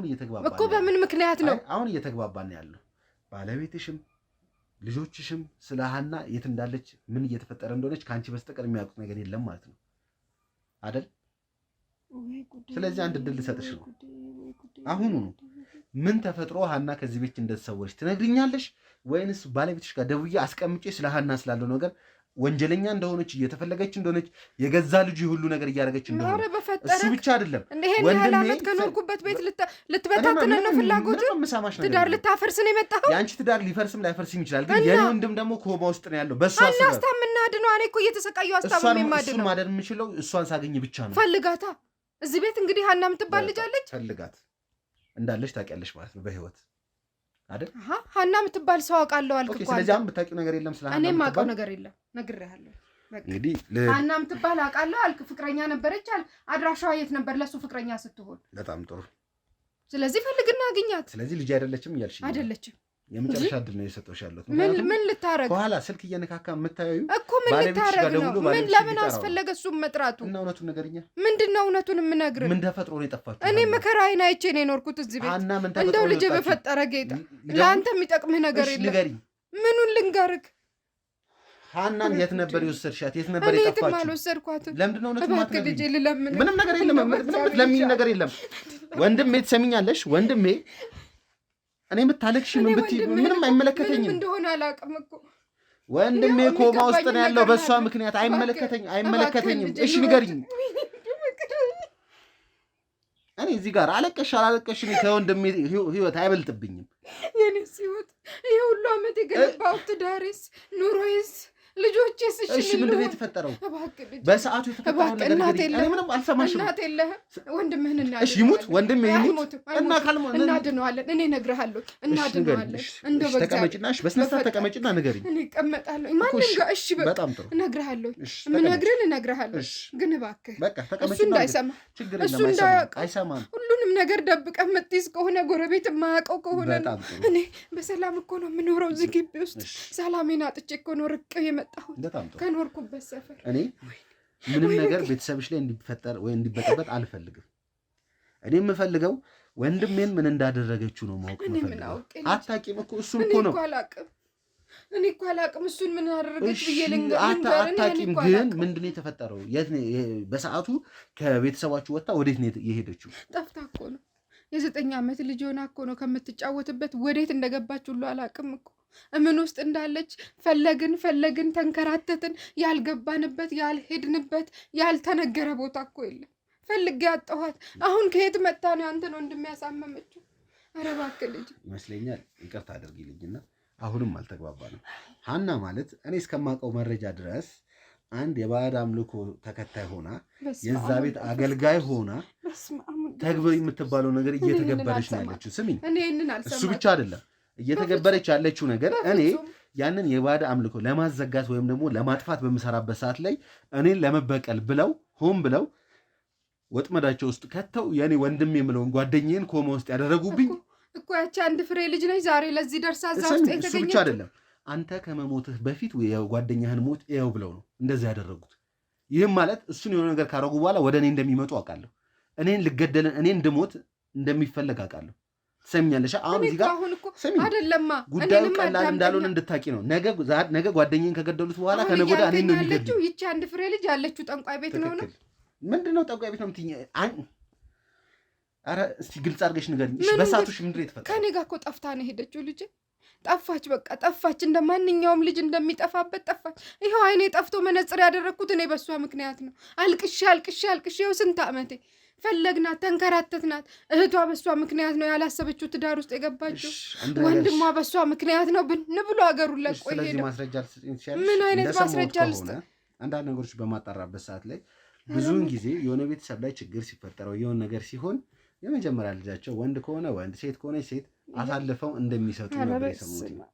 እኮ? በምን ምክንያት ነው? አሁን እየተግባባን ያለው ባለቤትሽም ልጆችሽም ስለ ሀና የት እንዳለች ምን እየተፈጠረ እንደሆነች ከአንቺ በስተቀር የሚያውቁት ነገር የለም ማለት ነው አይደል? ስለዚህ አንድ ድል ልሰጥሽ ነው አሁኑ ነው ምን ተፈጥሮ ሀና ከዚህ ቤት እንደተሰወረች ትነግሪኛለሽ ወይንስ ባለቤትሽ ጋር ደውዬ አስቀምጬ ስለ ሀና ስላለው ነገር ወንጀለኛ እንደሆነች እየተፈለገች እንደሆነች የገዛ ልጅ ሁሉ ነገር እያደረገች እንደሆነ እሱ ብቻ አይደለም ወንድሜ ከኖርኩበት ቤት ልትበታተን ነው ፍላጎት ትዳር ልታፈርስ ነው የመጣው ያንቺ ትዳር ሊፈርስም ላይፈርስም ይችላል ግን የኔ ወንድም ደግሞ ኮማ ውስጥ ነው ያለው በሷ ሰበብ አናስታምናድነው እኔ እኮ እየተሰቃየሁ አስታምም የማድነው እሱን ማደር የምችለው እሷን ሳገኝ ብቻ ነው ፈልጋታ እዚህ ቤት እንግዲህ ሀና የምትባል ልጅ አለች ፈልጋት እንዳለች ታውቂያለሽ ማለት ነው በህይወት አይደል ሀና የምትባል ሰው አውቃለሁ አልክ እኮ ስለዚህ አሁን የምታውቂው ነገር የለም ስለ ሀና እኔ የማውቀው ነገር የለም ነግሬሃለሁ በቃ እንግዲህ ሀና የምትባል አውቃለሁ አልክ ፍቅረኛ ነበረች አልክ አድራሻዋ የት ነበር ለሱ ፍቅረኛ ስትሆን በጣም ጥሩ ስለዚህ ፈልግና አግኛት ስለዚህ ልጅ አይደለችም እያልሽ አይደለችም የመጨረሻ ድል ነው የሰጠሁሽ ያለሁት ምን ልታረግ በኋላ ስልክ እየነካካ የምታዩ እኮ ምን ልታረግ ነው ምን ለምን አስፈለገ እሱም መጥራቱ እና እውነቱን ነገርኛ ምንድነው እውነቱን የምነግርህ ምን ተፈጥሮ ነው የጠፋችው እኔ መከራዬን አይቼ ነው የኖርኩት እዚህ ቤት እንደው ልጅ በፈጠረ ጌታ ለአንተ የሚጠቅምህ ነገር የለም ምኑን ልንገርህ ሀናን የት ነበር የወሰድሻት የት ነበር የጠፋችው እኔ አልወሰድኳትም ለምንድን ነው እውነቱን ማትነግሪኝ ምንም ነገር የለም ምንም ለምን ነገር የለም ወንድሜ ትሰሚኛለሽ ወንድሜ እኔ የምታለቅሽ ምን ብትይ ምንም አይመለከተኝም ምን እንደሆነ አላውቅም እኮ ወንድሜ ኮማ ውስጥ ነው ያለው በሷ ምክንያት አይመለከተኝም እሺ ንገሪኝ እኔ እዚህ ጋር አለቀሽ እኔ ከወንድሜ ህይወት አይበልጥብኝም የኔስ ህይወት ይሄ ሁሉ አመት የገነባው ትዳሬስ ኑሮዬስ ልጆቼስ እሺ ምንድን ነው የተፈጠረው በሰዓቱ የተፈጠረው ነገር እኔ ምንም አልሰማሽም እናት የለህ ወንድምህን እናድነዋለን እሺ ይሙት ወንድሜ ይሙት እና ካልሞ እናድነዋለን እኔ እነግርሃለሁ እናድነዋለን እንደው በቃ ተቀመጭናሽ በስነ ስርዓት ተቀመጭና ንገሪኝ እኔ እቀመጣለሁ ማንም ጋር እሺ በጣም ጥሩ እነግርሃለሁ ምነግርህን እነግርሃለሁ ግን እባክህ በቃ ተቀመጭና እሱ እንዳይሰማ እሱ እንዳያውቅ አይሰማም ሁሉንም ነገር ደብቀህ የምትይዝ ከሆነ ጎረቤት የማያውቀው ከሆነ እኔ በሰላም እኮ ነው የምኖረው እዚህ ግቢ ውስጥ ሰላሜን አጥቼ እኮ ነው ርቄው ከኖርኩበት ሰፈር እኔ ምንም ነገር ቤተሰብሽ ላይ እንዲፈጠር ወይ እንዲበጠበጥ አልፈልግም እኔ የምፈልገው ወንድሜን ምን እንዳደረገችው ነው ማወቅ የምፈልገው አታውቂም እኮ እሱን እኮ ነው እኔ እኮ አላውቅም እሱን ምን አደረገች ብዬ ልንገርህ አታውቂም ግን ምንድን ነው የተፈጠረው በሰዓቱ ከቤተሰባችሁ ወጣ ወዴት ነው የሄደችው ጠፍታ እኮ ነው የ9 ዓመት ልጅ ሆና እኮ ነው ከምትጫወትበት ወዴት እንደገባች ሁሉ አላውቅም እኮ ምን ውስጥ እንዳለች ፈለግን ተንከራተትን ያልገባንበት ያልሄድንበት ያልተነገረ ቦታ እኮ የለም ፈልጌ አጣኋት አሁን ከየት መጣ ነው አንተ ነው እንደሚያሳመመችው ኧረ እባክህ ልጅ ይመስለኛል ይቅርታ አድርጊልኝና አሁንም አልተግባባንም ሀና ማለት እኔ እስከማውቀው መረጃ ድረስ አንድ የባዕድ አምልኮ ተከታይ ሆና የዛ ቤት አገልጋይ ሆና ተግበሪ የምትባለው ነገር እየተገበረች ነው ያለችው ስሚኝ እሱ ብቻ አይደለም እየተገበረች ያለችው ነገር እኔ ያንን የባዕድ አምልኮ ለማዘጋት ወይም ደግሞ ለማጥፋት በመሰራበት ሰዓት ላይ እኔን ለመበቀል ብለው ሆን ብለው ወጥመዳቸው ውስጥ ከተው የኔ ወንድም የምለውን ጓደኛዬን ኮማ ውስጥ ያደረጉብኝ እኮ ያቺ አንድ ፍሬ ልጅ ነች ዛሬ ለዚህ ደርሳ እዛ ውስጥ የተገኘች እሱ ብቻ አይደለም አንተ ከመሞትህ በፊት የጓደኛህን ሞት ይኸው ብለው ነው እንደዚህ ያደረጉት ይህም ማለት እሱን የሆነ ነገር ካረጉ በኋላ ወደ እኔ እንደሚመጡ አውቃለሁ እኔን ልገደልን እኔን እንድሞት እንደሚፈለግ አውቃለሁ ሰምኛለሽ አሁን እዚህ ጋር አይደለማ ጉዳዩ ቀላል እንዳልሆነ እንድታቂ ነው ነገ ጓደኛዬን ከገደሉት በኋላ ከነገ ወዲያ እኔን ነው የሚገድሉ ይቺ አንድ ፍሬ ልጅ ያለችው ጠንቋይ ቤት ነው ምንድነው ጠንቋይ ቤት ነው የምትይኝ ኧረ እስቲ ግልጽ አድርገሽ ንገሪኝ በሳቱሽ ምንድን ነው የተፈጠረው ከኔ ጋር እኮ ጠፍታ ነው ሄደችው ልጅ ጠፋች በቃ ጠፋች እንደማንኛውም ልጅ እንደሚጠፋበት ጠፋች ይሄው አይኔ ጠፍቶ መነጽር ያደረኩት እኔ በሷ ምክንያት ነው አልቅሼ ይኸው ስንት ዓመቴ ፈለግናት ተንከራተትናት እህቷ በሷ ምክንያት ነው ያላሰበችው ትዳር ውስጥ የገባችው ወንድሟ በሷ ምክንያት ነው ብን ብሎ አገሩን ለቆ ይሄድ ስለዚህ ማስረጃ ልትሰጪኝ ምን አይነት ማስረጃ ልስጥ አንዳንድ ነገሮች በማጣራበት ሰዓት ላይ ብዙውን ጊዜ የሆነ ቤተሰብ ላይ ችግር ሲፈጠረው የሆነ ነገር ሲሆን የመጀመሪያ ልጃቸው ወንድ ከሆነ ወንድ ሴት ከሆነ ሴት አሳልፈው እንደሚሰጡ ነበር የሰሙት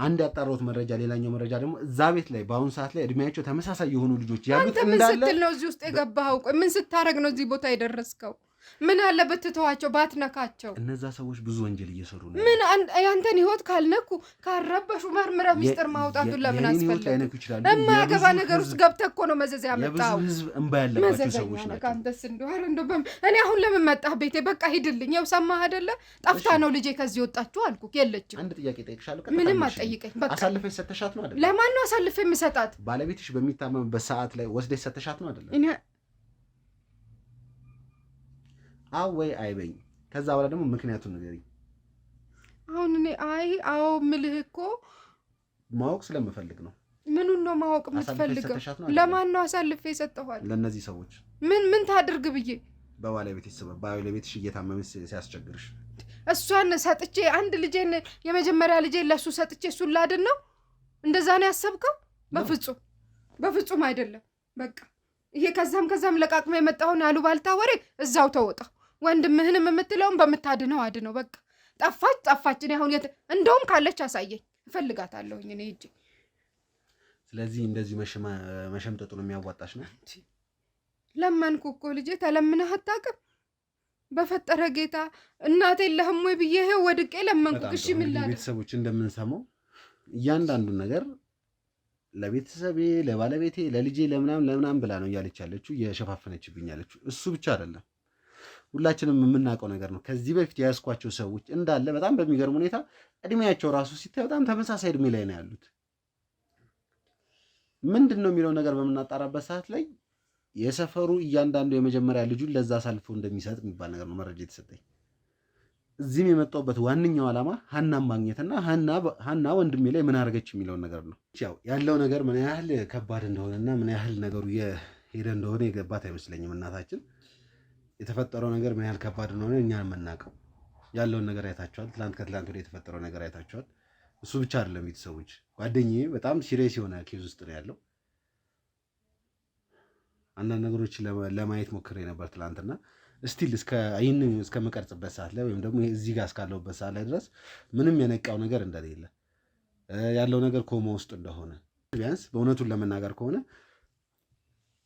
አንድ ያጣራሁት መረጃ ሌላኛው መረጃ ደግሞ እዛ ቤት ላይ በአሁኑ ሰዓት ላይ እድሜያቸው ተመሳሳይ የሆኑ ልጆች ያሉት እንዳለ ምን ስትል ነው እዚህ ውስጥ የገባኸው ቆይ ምን ስታረግ ነው እዚህ ቦታ የደረስከው ምን አለበት ትተዋቸው ባትነካቸው እነዛ ሰዎች ብዙ ወንጀል እየሰሩ ነው ምን ያንተን ህይወት ካልነኩ ካረበሹ መርምረ ሚስጥር ማውጣቱን ለምን አስፈልግ የማያገባ ነገር ውስጥ ገብተህ እኮ ነው መዘዝ ያመጣው የብዙ ህዝብ እንባ ያለባቸው ሰዎች ናቸው ካንተስ እንደው እኔ አሁን ለምን መጣህ ቤቴ በቃ ሂድልኝ ያው ሰማህ አይደለ ጠፍታ ነው ልጄ ከዚህ ወጣችሁ አልኩ የለችም አንድ ጥያቄ ጠይቅሻለሁ ምንም አትጠይቀኝ በቃ አሳልፈሽ ሰተሻት ነው አይደል ለማን ነው አሳልፈ የምሰጣት ባለቤትሽ በሚታመምበት ሰዓት ላይ ወስደሽ ሰተሻት ነው አይደል አዎ ወይ አይበኝ። ከዛ በኋላ ደግሞ ምክንያቱን ንገሪኝ። አሁን እኔ አዎ ምልህ እኮ ማወቅ ስለምፈልግ ነው። ምኑን ነው ማወቅ የምትፈልገው? ለማን ነው አሳልፌ የሰጠኋት? ለነዚህ ሰዎች። ምን ታድርግ ብዬ? በባለቤትሽ ሰበብ ባለቤትሽ እየታመመች ሲያስቸግርሽ እሷን ሰጥቼ አንድ ልጄን የመጀመሪያ ልጄን ለሱ ሰጥቼ እሱን ላድን ነው? እንደዛ ነው ያሰብከው? በፍጹም አይደለም። በቃ ይሄ ከዛም ለቃቅመ የመጣውን አሉባልታ ወሬ እዛው ተወጣ። ወንድምህንም የምትለውን በምታድነው አድነው። በቃ ጠፋች። እኔ አሁን እንደውም ካለች አሳየኝ፣ እፈልጋታለሁኝ እኔ እጄ። ስለዚህ እንደዚህ መሸምጠጡ ነው የሚያዋጣሽ ነው? ለመንኩ እኮ ልጄ፣ ተለምነህ አታውቅም? በፈጠረ ጌታ እናቴ የለህም ወይ ብዬ ይሄው ወድቄ ለመንኩ። እሺ ምን ላድርግ? ቤተሰቦች እንደምንሰማው እያንዳንዱ ነገር ለቤተሰቤ፣ ለባለቤቴ፣ ለልጄ ለምናም ብላ ነው እያለች ያለችው፣ እየሸፋፈነችብኝ ያለችው። እሱ ብቻ አይደለም ሁላችንም የምናውቀው ነገር ነው። ከዚህ በፊት ያስኳቸው ሰዎች እንዳለ በጣም በሚገርም ሁኔታ እድሜያቸው ራሱ ሲታይ በጣም ተመሳሳይ እድሜ ላይ ነው ያሉት። ምንድን ነው የሚለው ነገር በምናጣራበት ሰዓት ላይ የሰፈሩ እያንዳንዱ የመጀመሪያ ልጁን ለዛ አሳልፎ እንደሚሰጥ የሚባል ነገር ነው መረጃ የተሰጠኝ። እዚህም የመጣሁበት ዋነኛው ዓላማ ሀናን ማግኘትና ሀና ወንድሜ ላይ ምን አደረገች የሚለውን ነገር ነው። ያው ያለው ነገር ምን ያህል ከባድ እንደሆነና ምን ያህል ነገሩ የሄደ እንደሆነ የገባት አይመስለኝም እናታችን። የተፈጠረው ነገር ምን ያህል ከባድ እንደሆነ እኛ የምናውቀው ያለውን ነገር አይታችኋል። ከትላንት ወዲያ የተፈጠረው ነገር አይታችኋል። እሱ ብቻ አይደለም ቤተሰቦች፣ ጓደኛዬ በጣም ሲሪየስ የሆነ ኬዝ ውስጥ ነው ያለው። አንዳንድ ነገሮችን ለማየት ሞክሬ ነበር ትላንትና። ስቲል እስከመቀርጽበት ሰዓት ላይ ወይም ደግሞ እዚህ ጋር እስካለሁበት ሰዓት ላይ ድረስ ምንም የነቃው ነገር እንደሌለ ያለው ነገር ኮማ ውስጥ እንደሆነ ቢያንስ በእውነቱን ለመናገር ከሆነ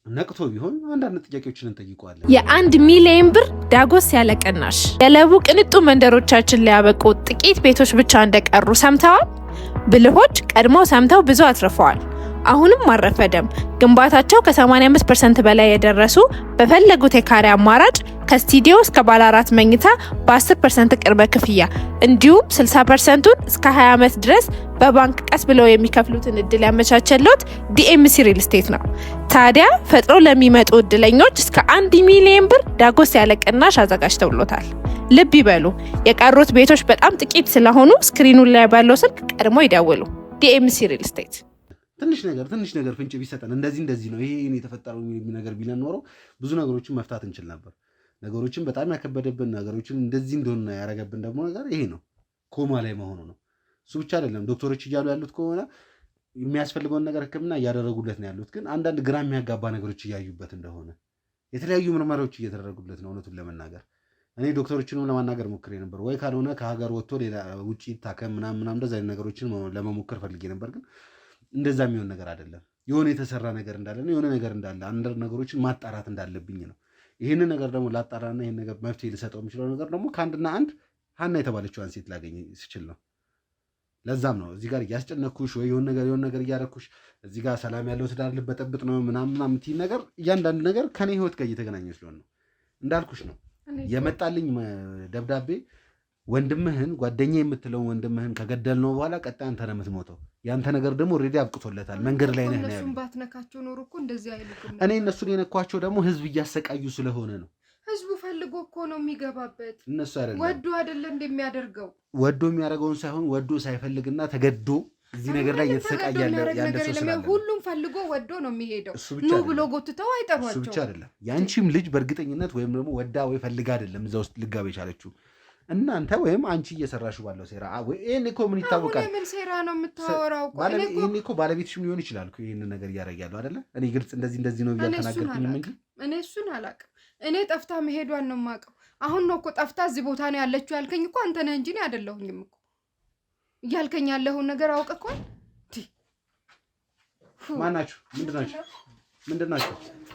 ነቅቶ ቢሆን አንዳንድ ጥያቄዎችን እንጠይቀዋለን። የ1 ሚሊዮን ብር ዳጎስ ያለ ቅናሽ የለቡ ቅንጡ መንደሮቻችን ሊያበቁ ጥቂት ቤቶች ብቻ እንደቀሩ ሰምተዋል? ብልሆች ቀድሞ ሰምተው ብዙ አትርፈዋል። አሁንም አረፈደም። ግንባታቸው ከ85% በላይ የደረሱ በፈለጉት የካሬ አማራጭ ከስቱዲዮ እስከ ባለ 4 መኝታ በ10% ቅድመ ክፍያ እንዲሁም 60%ን እስከ 20 ዓመት ድረስ በባንክ ቀስ ብለው የሚከፍሉትን እድል ያመቻቸልዎት ዲኤምሲ ሪል ስቴት ነው። ታዲያ ፈጥሮ ለሚመጡ እድለኞች እስከ 1 ሚሊዮን ብር ዳጎስ ያለ ቅናሽ አዘጋጅተውልዎታል። ልብ ይበሉ፣ የቀሩት ቤቶች በጣም ጥቂት ስለሆኑ ስክሪኑ ላይ ባለው ስልክ ቀድሞ ይደውሉ። ዲኤምሲ ሪል ስቴት ትንሽ ነገር ፍንጭ ቢሰጠን እንደዚህ ነው ይሄ የተፈጠረው ነገር ቢለን ኖሮ ብዙ ነገሮችን መፍታት እንችል ነበር። ነገሮችን በጣም ያከበደብን ነገሮችን እንደዚህ እንደሆነ ያረገብን ደግሞ ነገር ይሄ ነው፣ ኮማ ላይ መሆኑ ነው። እሱ ብቻ አይደለም ዶክተሮች እያሉ ያሉት ከሆነ የሚያስፈልገውን ነገር ሕክምና እያደረጉለት ነው ያሉት። ግን አንዳንድ ግራ የሚያጋባ ነገሮች እያዩበት እንደሆነ የተለያዩ ምርመራዎች እየተደረጉለት ነው። እውነቱን ለመናገር እኔ ዶክተሮችንም ለማናገር ሞክሬ ነበር፣ ወይ ካልሆነ ከሀገር ወጥቶ ሌላ ውጪ ታከም ምናምን እንደዛ አይነት ነገሮችን ለመሞከር ፈልጌ ነበር። ግን እንደዛ የሚሆን ነገር አይደለም። የሆነ የተሰራ ነገር እንዳለ ነው፣ የሆነ ነገር እንዳለ አንዳንድ ነገሮችን ማጣራት እንዳለብኝ ነው። ይህንን ነገር ደግሞ ላጣራና ይህን ነገር መፍትሄ ልሰጠው የምችለው ነገር ደግሞ ከአንድና አንድ ሀና የተባለችዋን ሴት ላገኝ ስችል ነው። ለዛም ነው እዚህ ጋር እያስጨነኩሽ ወይ የሆነ ነገር እያደረኩሽ እዚህ ጋር ሰላም ያለው ትዳር ልበጠብጥ ነው ምናምን የምትይኝ ነገር እያንዳንዱ ነገር ከኔ ህይወት ጋር እየተገናኘ ስለሆነ ነው። እንዳልኩሽ ነው የመጣልኝ ደብዳቤ ወንድምህን ጓደኛ የምትለውን ወንድምህን ከገደልነው በኋላ ቀጣይ አንተ ነው የምትሞተው። ያንተ ነገር ደግሞ ኦልሬዲ አብቅቶለታል። መንገድ ላይ ነህ ነው ያለው። እነሱን ባትነካቸው ኖሮ እኮ እንደዚህ አይልኩም። እኔ እነሱን የነኳቸው ደግሞ ህዝብ እያሰቃዩ ስለሆነ ነው። ህዝቡ ፈልጎ እኮ ነው የሚገባበት። እነሱ አይደለም ወዶ አይደለ እንደሚያደርገው ወዶ የሚያደርገውን ሳይሆን ወዶ ሳይፈልግና ተገዶ እዚህ ነገር ላይ እየተሰቃየ ያለ ሰው ስላለ ሁሉም ፈልጎ ወዶ ነው የሚሄደው። ኑ ብሎ ጎትተው አይጠሯቸው። እሱ ብቻ አይደለም ያንቺም ልጅ በእርግጠኝነት ወይም ደግሞ ወዳ ወይ ፈልጋ አይደለም እዛ ውስጥ ልጋባ የቻለችው። እናንተ ወይም አንቺ እየሰራሽው ባለው ሴራ ወይ እኔ እኮ ምን ይታወቃል? ምን ሴራ ነው የምታወራው? እኔ እኮ ባለቤትሽም ሊሆን ይችላል እኮ ይሄንን ነገር እያደረጋለሁ አይደለ? እኔ ግልጽ እንደዚህ ነው እያልተናገርኩኝ እንጂ እኔ እሱን አላውቅም። እኔ ጠፍታ መሄዷን ነው የማውቀው። አሁን ነው እኮ ጠፍታ እዚህ ቦታ ነው ያለችው ያልከኝ እኮ አንተ ነህ እንጂ እኔ አይደለሁኝም እኮ። እያልከኝ ያለውን ነገር አውቀህ እኮ ማናችሁ? ምንድን ናችሁ?